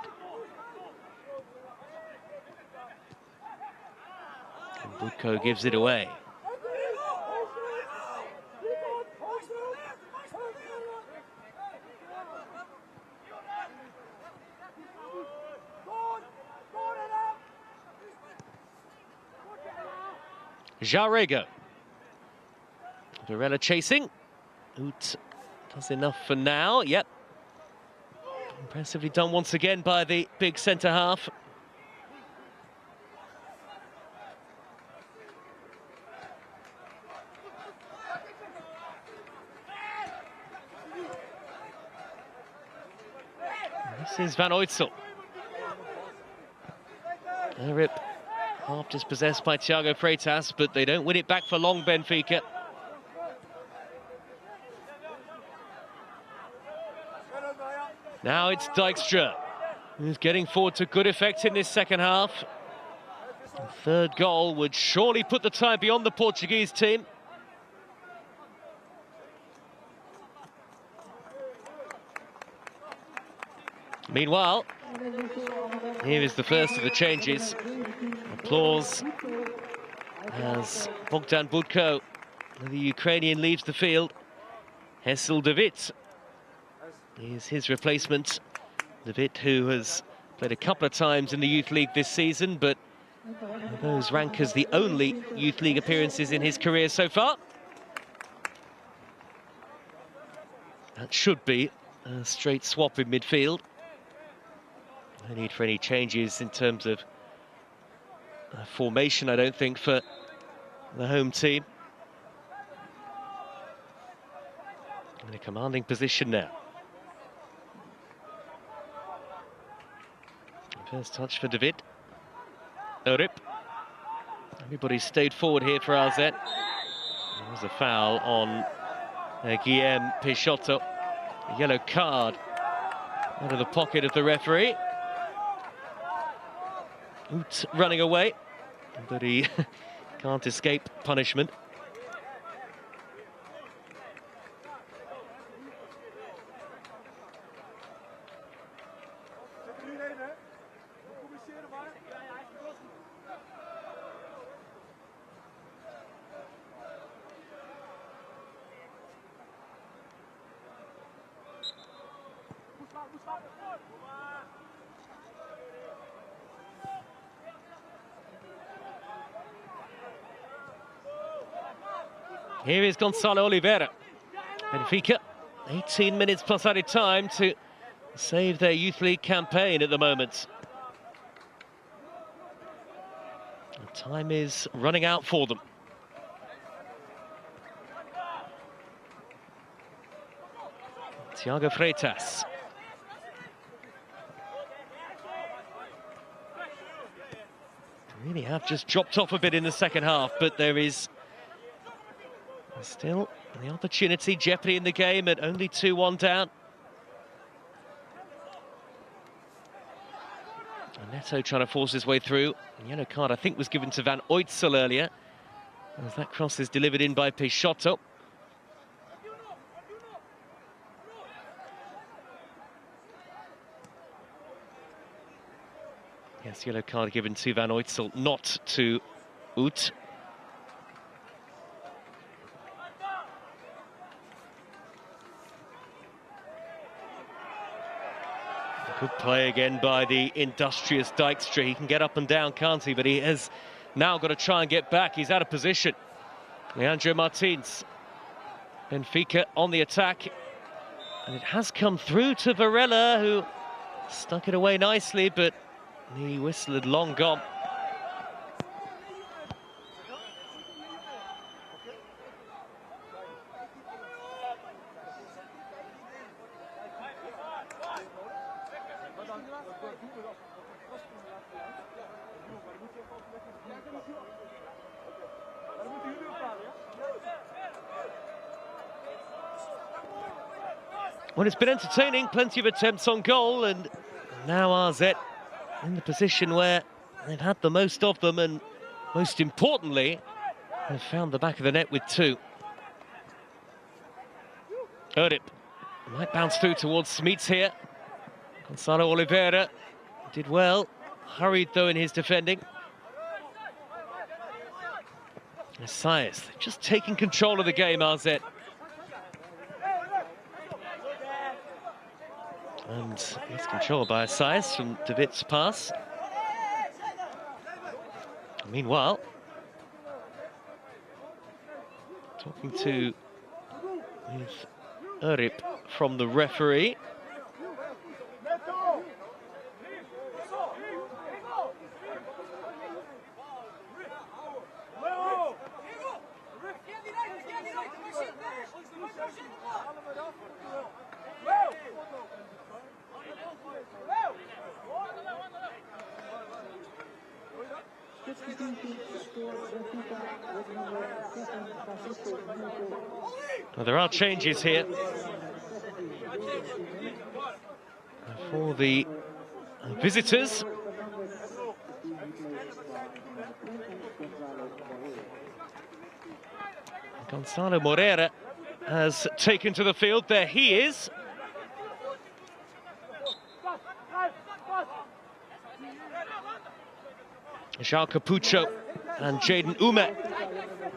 Speaker 1: And Budko gives it away. Jarrego. Varela chasing. Ut does enough for now. Yep. Impressively done once again by the big centre half. This is Van Oytsel. Erip. Half dispossessed by Thiago Freitas, but they don't win it back for long, Benfica. Now it's Dijkstra, who's getting forward to good effect in this second half. The third goal would surely put the tie beyond the Portuguese team. Meanwhile, here is the first of the changes. Applause as Bogdan Budko, the Ukrainian, leaves the field. Hessel David is his replacement. David, who has played a couple of times in the Youth League this season, but those rank as the only Youth League appearances in his career so far. That should be a straight swap in midfield. No need for any changes in terms of formation, I don't think, for the home team. In a commanding position now. First touch for David. Orip. Everybody stayed forward here for AZ. There was a foul on Guillem Peixoto. A yellow card out of the pocket of the referee. Oot running away, but he can't escape punishment. Here is Gonçalo Oliveira. Benfica, 18 minutes plus added time to save their Youth League campaign at the moment. The time is running out for them. Thiago Freitas. Really have just dropped off a bit in the second half, but there is still the opportunity, jeopardy in the game at only 2-1 down. Neto trying to force his way through. A yellow card, I think, was given to Van Oytsel earlier, as that cross is delivered in by Peixoto. Yes, yellow card given to Van Oytsel, not to Oot. Good play again by the industrious Dijkstra. He can get up and down, can't he? But he has now got to try and get back. He's out of position. Leandro Martins. Benfica on the attack. And it has come through to Varela, who stuck it away nicely, but the whistle had long gone. Well, it's been entertaining, plenty of attempts on goal, and now AZ in the position where they've had the most of them, and most importantly, have found the back of the net with two. Orip might bounce through towards Smits here. Gonçalo Oliveira did well, hurried though in his defending. Messias just taking control of the game, AZ. And it's controlled by Assayas from David's pass. Meanwhile, talking to Orip from the referee. Well, there are changes here. for the visitors. Gonzalo Moreira has taken to the field. There he is. João Capucho and Jaden Ume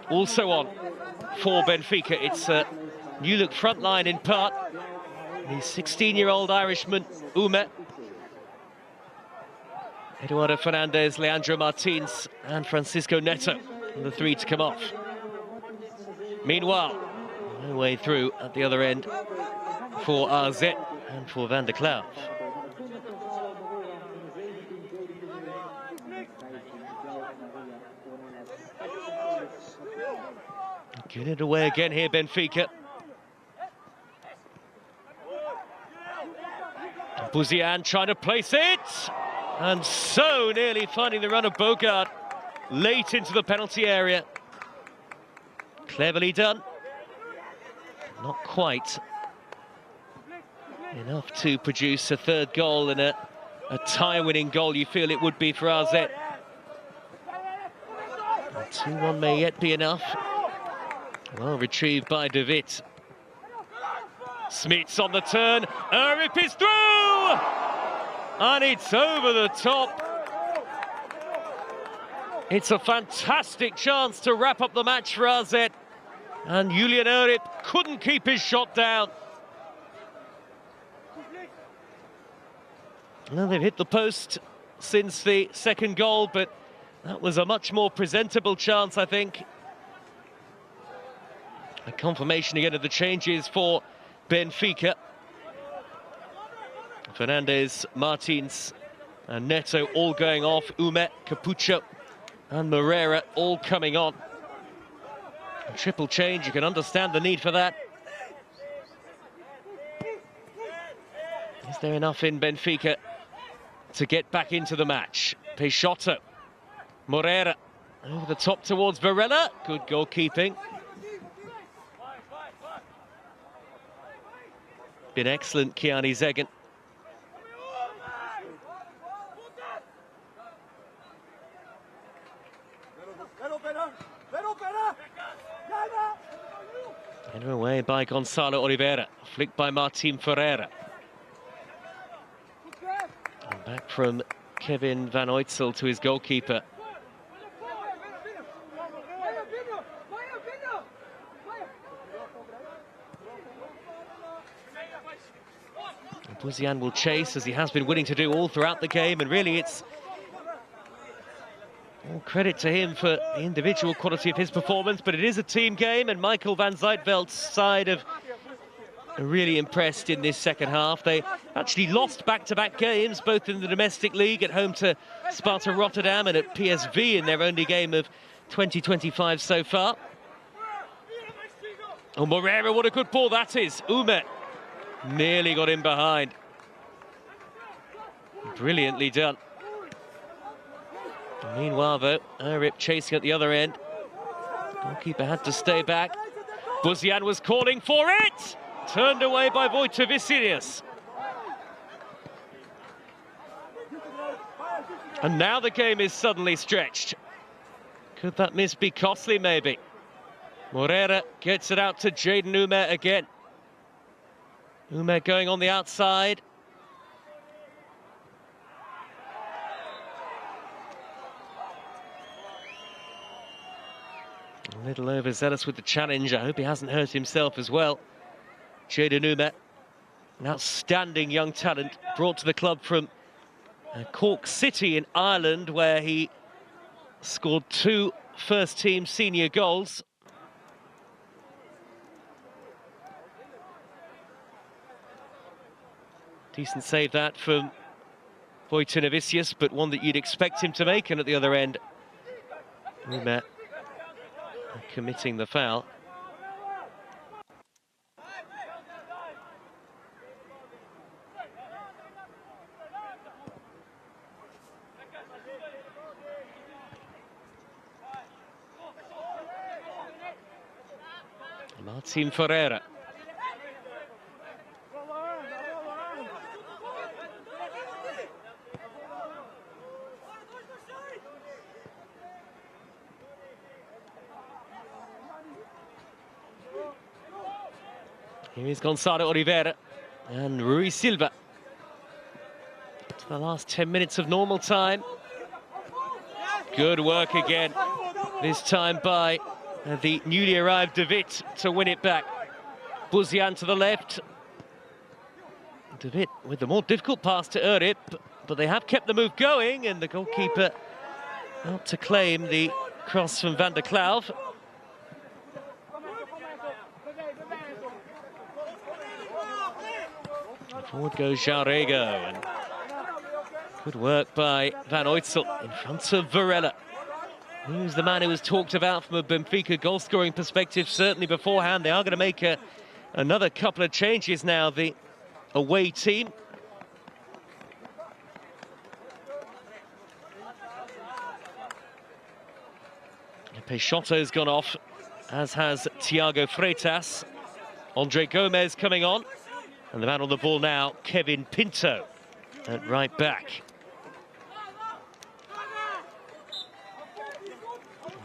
Speaker 1: also on for Benfica. It's a new look front line in part. The 16-year-old Irishman Ume, Eduardo Fernandez, Leandro Martins and Francisco Neto, the three to come off. Meanwhile, no way through at the other end for AZ and for Van der Klauw. Get it away again here, Benfica. Buzian trying to place it, and so nearly finding the run of Bogart late into the penalty area. Cleverly done. Not quite enough to produce a third goal and a tie-winning goal you feel it would be for AZ. 2-1 may yet be enough. Well retrieved by De Wit. Smits on the turn. Erip is through! And it's over the top. It's a fantastic chance to wrap up the match for AZ. And Julian Erip couldn't keep his shot down. Well, they've hit the post since the second goal, but that was a much more presentable chance, I think. A confirmation again of the changes for Benfica. Fernandez, Martins and Neto all going off. Ume, Capucho and Moreira all coming on. A triple change, you can understand the need for that. Is there enough in Benfica to get back into the match? Peixoto, Moreira over the top towards Varela. Good goalkeeping. Been excellent, Kiani Zegen. Header away by Gonçalo Oliveira, flicked by Martin Ferreira. And back from Kevin Van Oytsel to his goalkeeper. Buzian will chase, as he has been willing to do all throughout the game, and really it's all credit to him for the individual quality of his performance, but it is a team game, and Michael van Zijtveld's side have really impressed in this second half. They actually lost back-to-back games, both in the domestic league at home to Sparta Rotterdam and at PSV in their only game of 2025 so far. Oh, Moreira, what a good ball that is. Ume nearly got in behind. Brilliantly done. Meanwhile, though, Erip chasing at the other end. Goalkeeper had to stay back. Buzian was calling for it! Turned away by Vojta Visinius. And now the game is suddenly stretched. Could that miss be costly, maybe? Moreira gets it out to Jaden Ume again. Ume going on the outside. A little overzealous with the challenge. I hope he hasn't hurt himself as well. Jaden Ume, an outstanding young talent, brought to the club from Cork City in Ireland, where he scored 2 first-team senior goals. Decent save that from Vojta Visinius, but one that you'd expect him to make, and at the other end, Ume committing the foul. Martin Ferreira. Here is Gonçalo Oliveira and Rui Silva. To the last 10 minutes of normal time. Good work again, this time by the newly arrived De Witt to win it back. Buzian to the left. De Witt with the more difficult pass to Urip, but they have kept the move going, and the goalkeeper out to claim the cross from Van der Klauw. Forward goes Jarego, and good work by Van Oytsel in front of Varela. Who's the man who was talked about from a Benfica goal-scoring perspective, certainly beforehand. They are going to make another couple of changes now, the away team. Peixoto's gone off, as has Thiago Freitas. Andre Gomez coming on. And the man on the ball now, Kevin Pinto, at right back.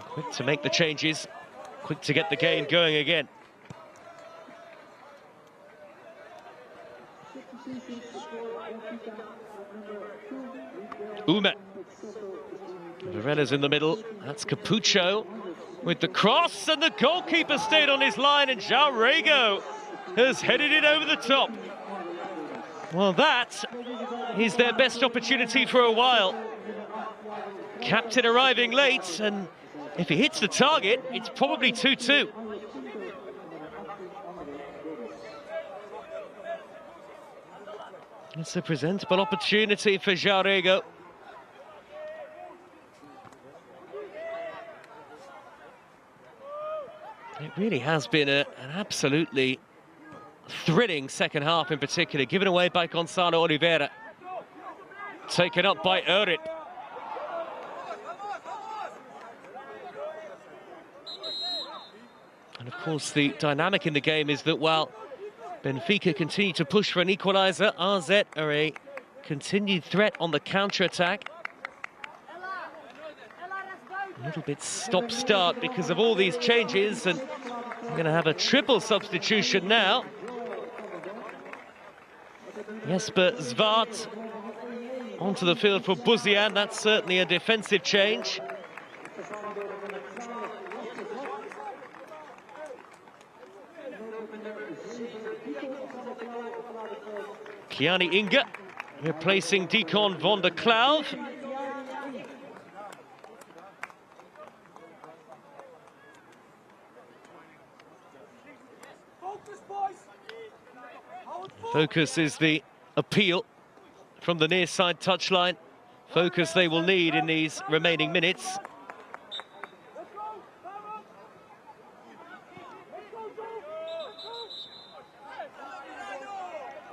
Speaker 1: Quick to make the changes, quick to get the game going again. Uma. Varela's in the middle, that's Capucho with the cross, and the goalkeeper stayed on his line, and Jarego has headed it over the top. Well, that is their best opportunity for a while. Captain arriving late, and if he hits the target, it's probably 2-2. It's a presentable opportunity for Jarego. It really has been an absolutely thrilling second half in particular, given away by Gonçalo Oliveira. Taken up by Urip. And of course the dynamic in the game is that while Benfica continue to push for an equaliser, AZ are a continued threat on the counter-attack. A little bit stop-start because of all these changes, and we're going to have a triple substitution now. Jesper Zwart onto the field for Buzian. That's certainly a defensive change. Kiani Inge replacing Deacon van der Klauw. Focus is the appeal from the near side touchline. Focus they will need in these remaining minutes.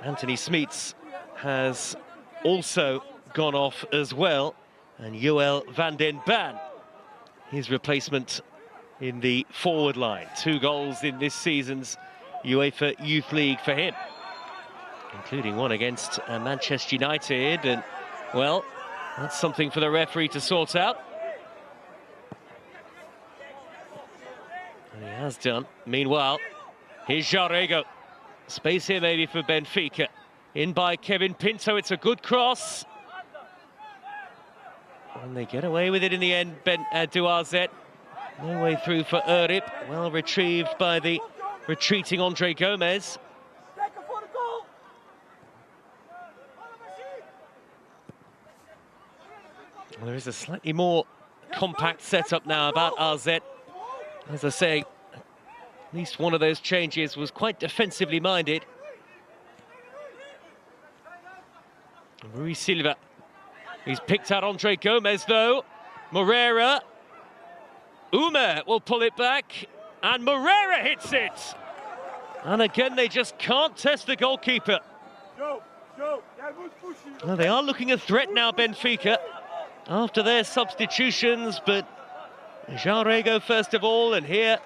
Speaker 1: Anthony Smeets has also gone off as well, and Joël van den Ban, his replacement in the forward line. 2 goals in this season's UEFA Youth League for him, including one against Manchester United, and well, that's something for the referee to sort out. And he has done. Meanwhile, here's Jarego. Space here maybe for Benfica. In by Kevin Pinto, it's a good cross. And they get away with it in the end, Duarzet. No way through for Urip. Well retrieved by the retreating Andre Gomez. Well, there is a slightly more compact setup now about AZ. As I say, at least one of those changes was quite defensively minded. Rui Silva. He's picked out Andre Gomez, though. Moreira. Uma will pull it back, and Moreira hits it. And again, they just can't test the goalkeeper. Well, they are looking a threat now, Benfica, after their substitutions, but Jarego first of all, and here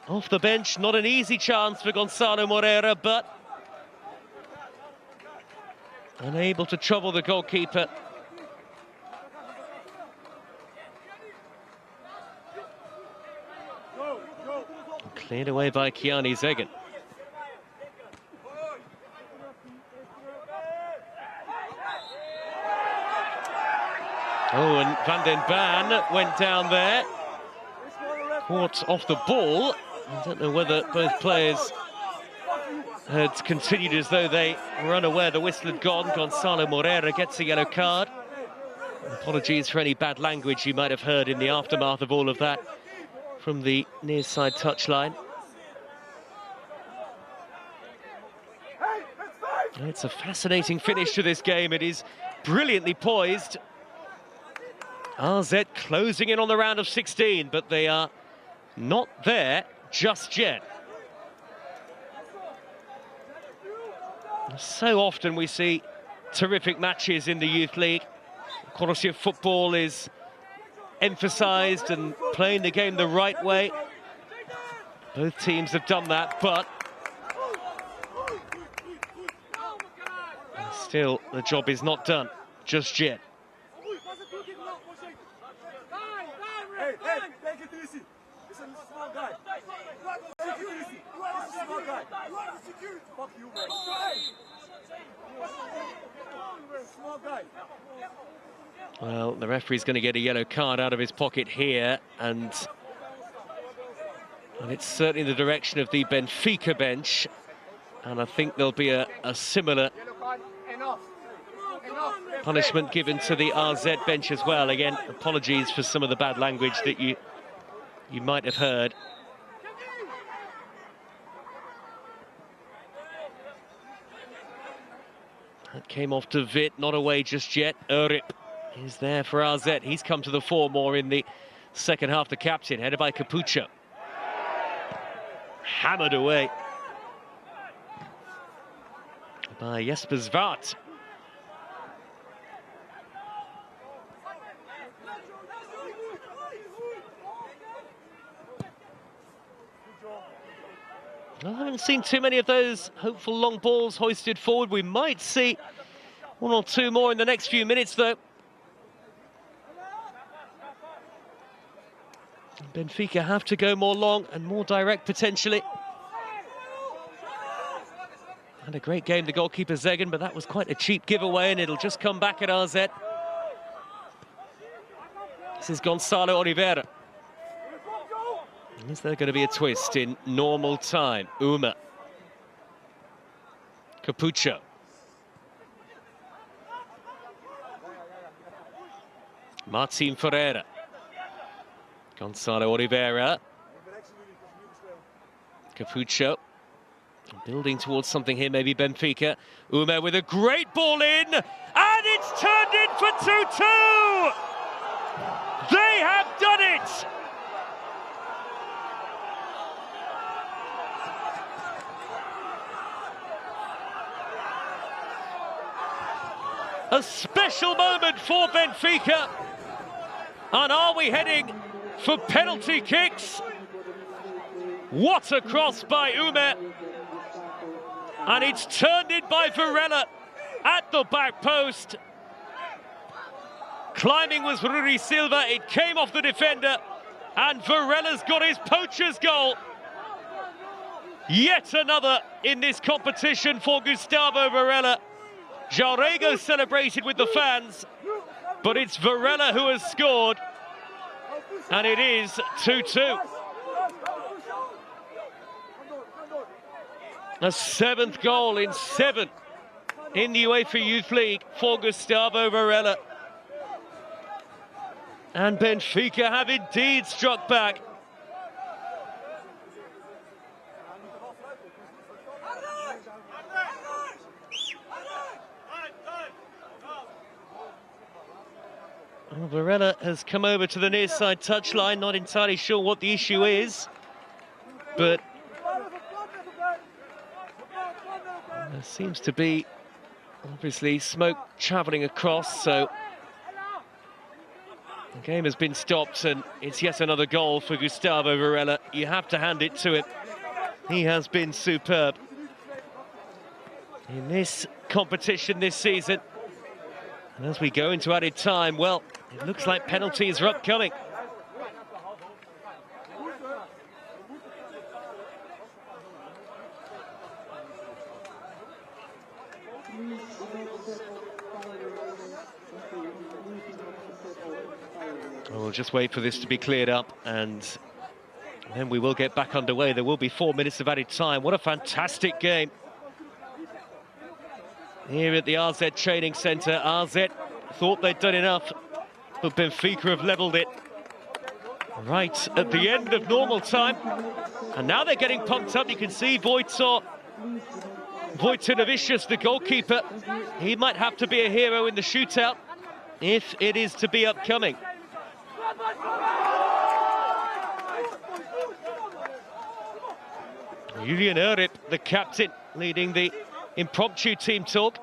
Speaker 1: off the bench, not an easy chance for Gonçalo Moreira, but unable to trouble the goalkeeper. Cleared away by Kiani Zegen. Oh, and Van den Baan went down there. Caught off the ball. I don't know whether both players had continued as though they were unaware the whistle had gone. Gonzalo Moreira gets a yellow card. Apologies for any bad language you might have heard in the aftermath of all of that from the near side touchline. It's a fascinating finish to this game. It is brilliantly poised. RZ closing in on the round of 16, but they are not there just yet. So often we see terrific matches in the Youth League. Quality of football is emphasised and playing the game the right way. Both teams have done that, but still the job is not done just yet.
Speaker 2: Hey, take it easy. This is a small guy. Take it easy. This is a small guy. Fuck you, man. Small guy.
Speaker 1: Well, the referee's going to get a yellow card out of his pocket here, and it's certainly in the direction of the Benfica bench, and I think there'll be a similar punishment given to the RZ bench as well. Again, apologies for some of the bad language that you might have heard. That came off to Witt, not away just yet. Urip is there for RZ. He's come to the fore more in the second half. The captain, headed by Capuccio. Hammered away by Jesper Zwart. I haven't seen too many of those hopeful long balls hoisted forward. We might see one or two more in the next few minutes, though. Benfica have to go more long and more direct, potentially. Had a great game, the goalkeeper Zegen, but that was quite a cheap giveaway, and it'll just come back at RZ. This is Gonzalo Oliveira. Is there going to be a twist in normal time? Uma. Capuccio. Martin Ferreira. Gonzalo Oliveira. Capuccio. Building towards something here, maybe Benfica. Uma with a great ball in, and it's turned in for 2-2! They have done it! A special moment for Benfica. And are we heading for penalty kicks? What a cross by Ume. And it's turned in by Varela at the back post. Climbing was Rui Silva. It came off the defender. And Varela's got his poacher's goal. Yet another in this competition for Gustavo Varela. Jarrego celebrated with the fans, but it's Varela who has scored, and it is 2-2. A seventh goal in 7 in the UEFA Youth League for Gustavo Varela. And Benfica have indeed struck back. Well, Varela has come over to the near side touchline, not entirely sure what the issue is, but there seems to be obviously smoke travelling across, so the game has been stopped, and it's yet another goal for Gustavo Varela. You have to hand it to him. He has been superb in this competition this season. And as we go into added time, well, it looks like penalties are upcoming. We'll just wait for this to be cleared up, and then we will get back underway. There will be 4 minutes of added time. What a fantastic game here at the RZ Training Centre. RZ thought they'd done enough, but Benfica have levelled it right at the end of normal time. And now they're getting pumped up. You can see Vojtinovic, the goalkeeper. He might have to be a hero in the shootout if it is to be upcoming. Julian Erip, the captain, leading the impromptu team talk.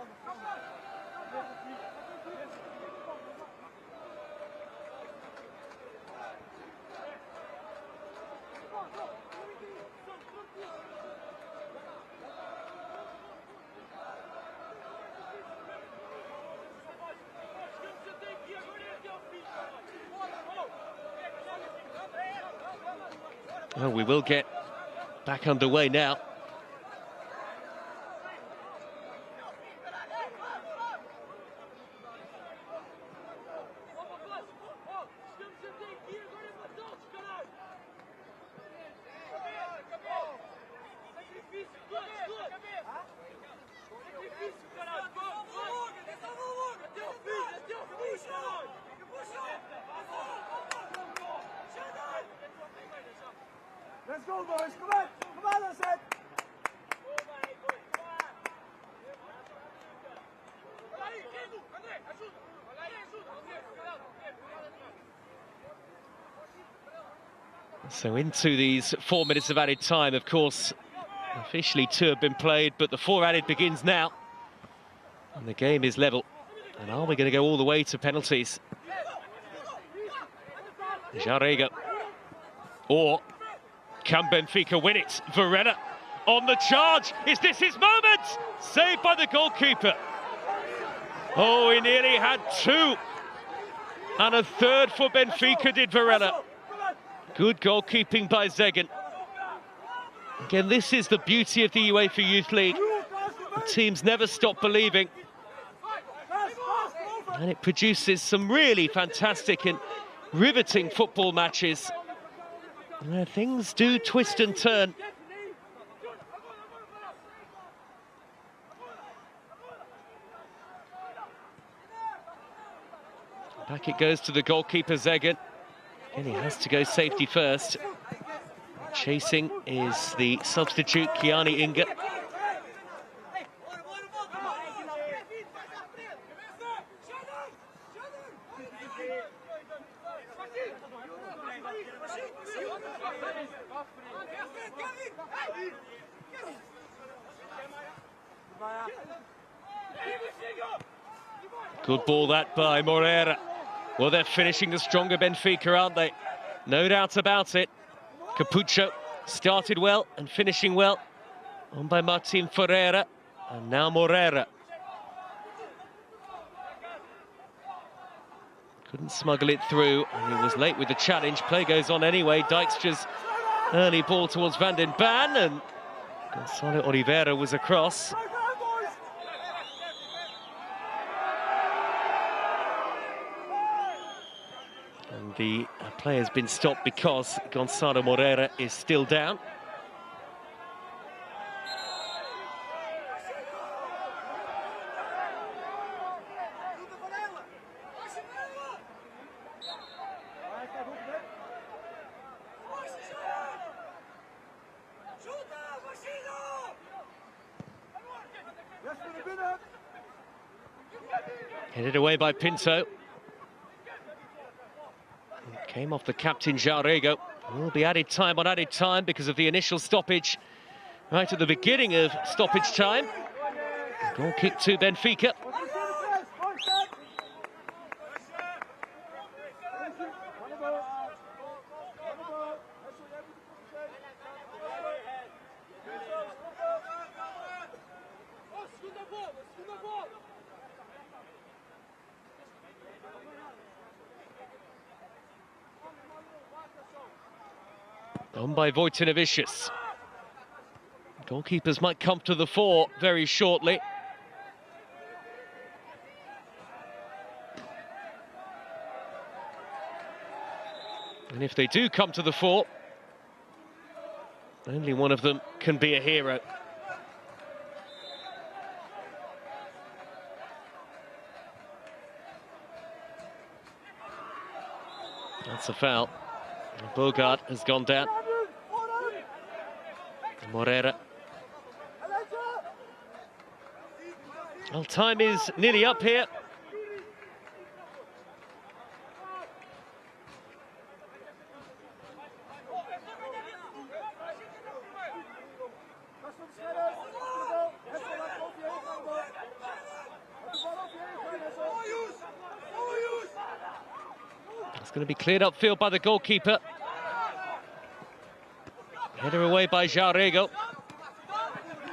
Speaker 1: Well, we will get back underway now.
Speaker 2: Let's go, boys. Come on. Come on, I said.
Speaker 1: So into these 4 minutes of added time, of course, officially 2 have been played, but the 4 added begins now. And the game is level. And are we going to go all the way to penalties? Jarrega. Or can Benfica win it? Varela on the charge. Is this his moment? Saved by the goalkeeper. Oh, he nearly had 2. And a third for Benfica did Varela. Good goalkeeping by Zegen. Again, this is the beauty of the UEFA Youth League. The teams never stop believing. And it produces some really fantastic and riveting football matches, where things do twist and turn. Back it goes to the goalkeeper, Zegen. And he has to go safety first. Chasing is the substitute, Kiani Inga. Good ball that by Moreira. Well, they're finishing the stronger Benfica, aren't they? No doubt about it. Capucho started well and finishing well. On by Martin Ferreira, and now Moreira. Couldn't smuggle it through, and he was late with the challenge. Play goes on anyway. Dijkstra's early ball towards Van den Ban, and Gonçalo Oliveira was across. And the play has been stopped because Gonçalo Moreira is still down. Headed away by Pinto. Came off the captain, Jarrega. Will be added time on added time because of the initial stoppage right at the beginning of stoppage time. Goal kick to Benfica. On by Vojtinovic. Goalkeepers might come to the fore very shortly. And if they do come to the fore, only one of them can be a hero. That's a foul. Bogart has gone down. Morera. Well, time is nearly up here. It's going to be cleared upfield by the goalkeeper. Header away by Jarrego.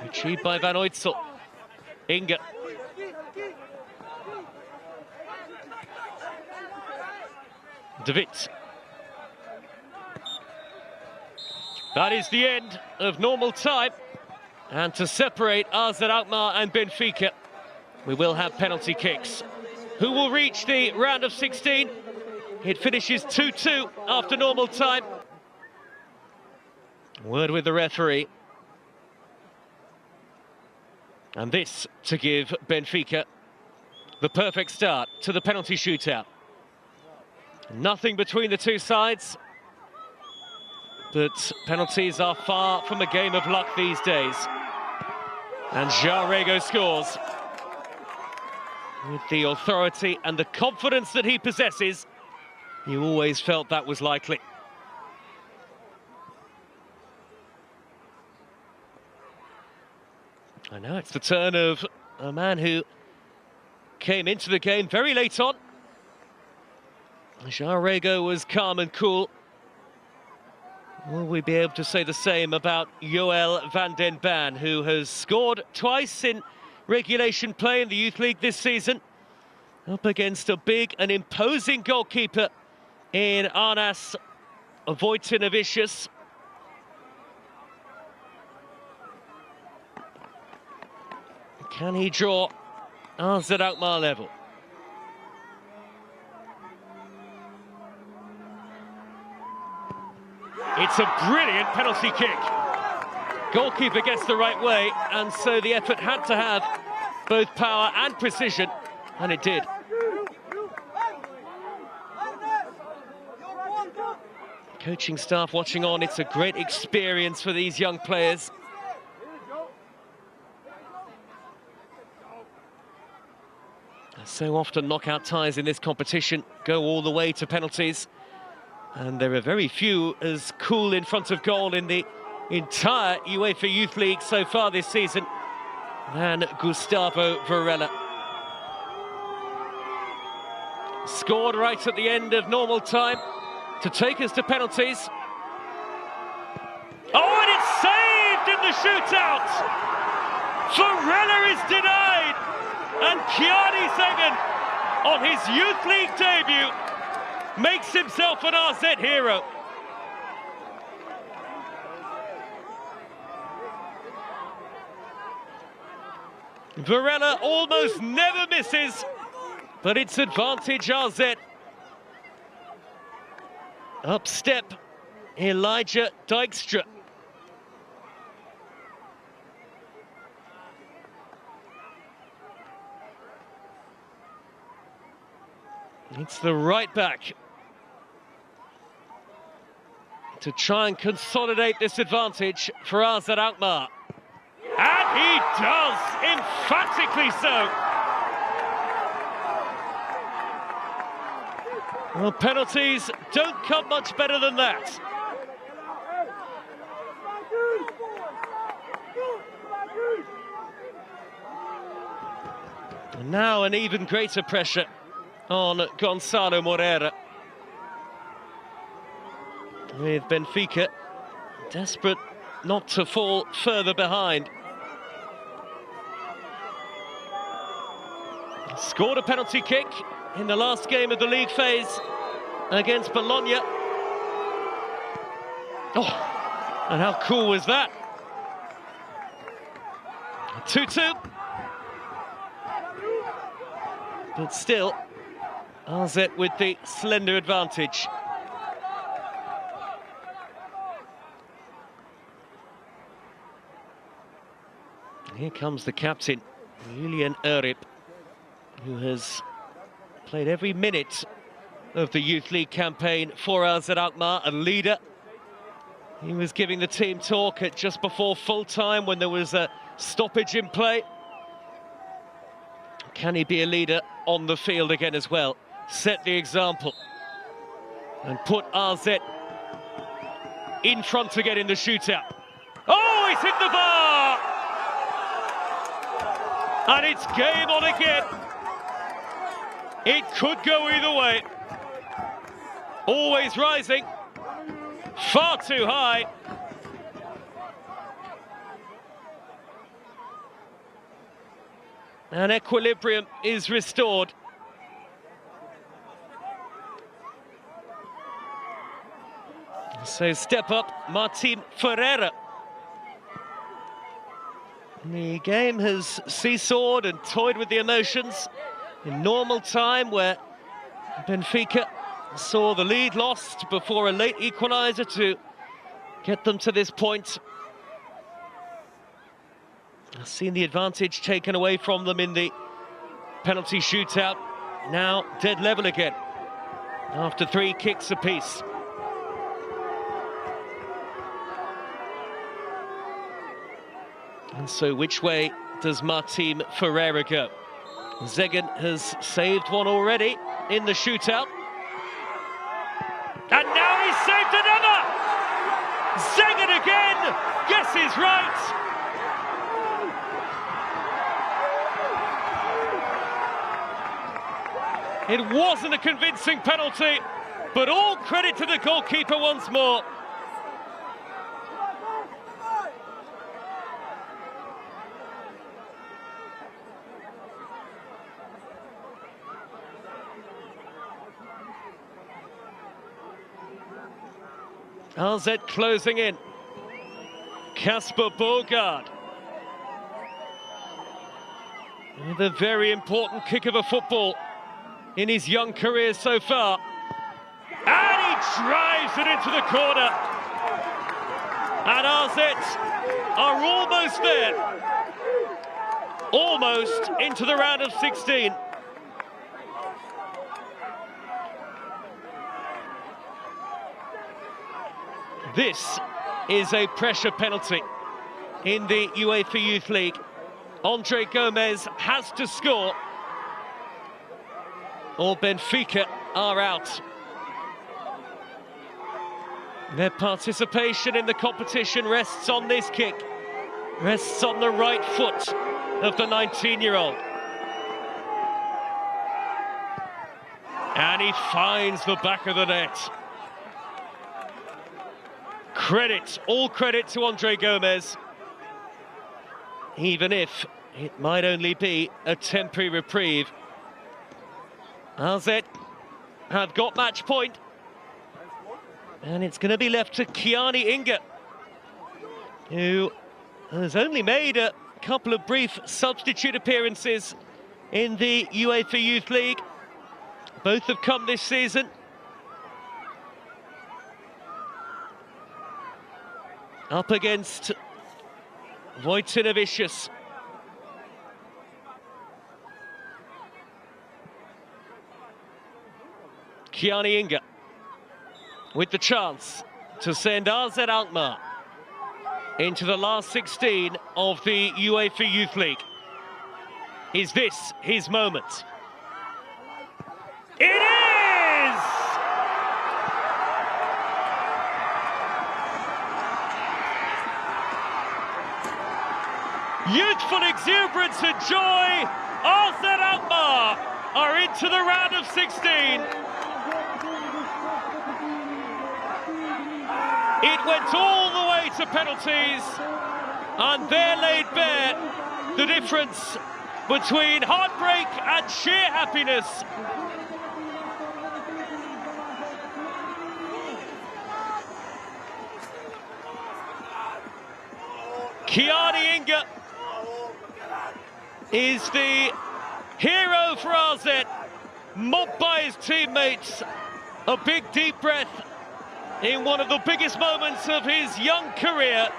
Speaker 1: Retrieved by Van Oytsel. Inge. De Witt. That is the end of normal time. And to separate AZ Alkmaar and Benfica, we will have penalty kicks. Who will reach the round of 16? It finishes 2-2 after normal time. Word with the referee. And this to give Benfica the perfect start to the penalty shootout. Nothing between the two sides, but penalties are far from a game of luck these days. And Jarrego scores. With the authority and the confidence that he possesses, you always felt that was likely. And now it's the turn of a man who came into the game very late on. Jarrego was calm and cool. Will we be able to say the same about Joël van den Ban, who has scored twice in regulation play in the Youth League this season, up against a big and imposing goalkeeper in Arnas Vojtinovičius. Can he draw AZ Alkmaar level? It's a brilliant penalty kick. Goalkeeper gets the right way, and so the effort had to have both power and precision, and it did. Coaching staff watching on, it's a great experience for these young players. So often knockout ties in this competition go all the way to penalties. And there are very few as cool in front of goal in the entire UEFA Youth League so far this season than Gustavo Varela. Scored right at the end of normal time to take us to penalties. Oh, and it's saved in the shootout! Varela is denied! And Kiani Zegan, on his Youth League debut, makes himself an AZ hero. Varela almost never misses, but it's advantage AZ. Up step, Elijah Dijkstra. It's the right back to try and consolidate this advantage for AZ Alkmaar. And he does, emphatically so. Well, penalties don't come much better than that. And now an even greater pressure on Gonçalo Moreira. With Benfica desperate not to fall further behind. Scored a penalty kick in the last game of the league phase against Bologna. Oh, and how cool was that? 2-2. But still, AZ with the slender advantage. Here comes the captain, Julian Erip, who has played every minute of the Youth League campaign for us at Alkmaar, a leader. He was giving the team talk at just before full time when there was a stoppage in play. Can he be a leader on the field again as well? Set the example and put RZ in front again in the shootout. Oh, he's hit the bar! And it's game on again. It could go either way. Always rising. Far too high. And equilibrium is restored. So step up, Martin Ferreira. The game has seesawed and toyed with the emotions in normal time, where Benfica saw the lead lost before a late equaliser to get them to this point. I've seen the advantage taken away from them in the penalty shootout. Now dead level again after 3 kicks apiece. And so which way does Martin Ferreira go? Zegen has saved one already in the shootout. And now he's saved another! Zegen again! Guesses right! It wasn't a convincing penalty, but all credit to the goalkeeper once more. RZ closing in. Kasper Bogard with a very important kick of a football in his young career so far. And he drives it into the corner. And RZ are almost there. Almost into the round of 16. This is a pressure penalty in the UEFA Youth League. Andre Gomez has to score, or Benfica are out. Their participation in the competition rests on this kick, rests on the right foot of the 19-year-old. And he finds the back of the net. Credit, all credit to Andre Gomez, even if it might only be a temporary reprieve. RZ have got match point, and it's going to be left to Kiani Inga, who has only made a couple of brief substitute appearances in the UEFA Youth League. Both have come this season. Up against Wojciechowicz. Kiani Inga with the chance to send RZ Alkmaar into the last 16 of the UEFA Youth League. Is this his moment? It is! Youthful exuberance and joy, RZ Alkmaar are into the round of 16. It went all the way to penalties, and there laid bare the difference between heartbreak and sheer happiness. Kiani Inga is the hero for RZ, mobbed by his teammates. A big deep breath in one of the biggest moments of his young career.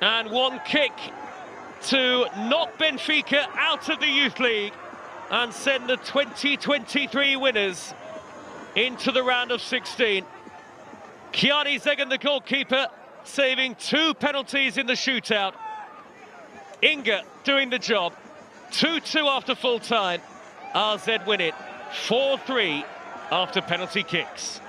Speaker 1: And one kick to knock Benfica out of the Youth League and send the 2023 winners into the round of 16. Kiani Zegan, the goalkeeper, saving 2 penalties in the shootout. Inga doing the job. 2-2 after full time. RZ win it 4-3 after penalty kicks.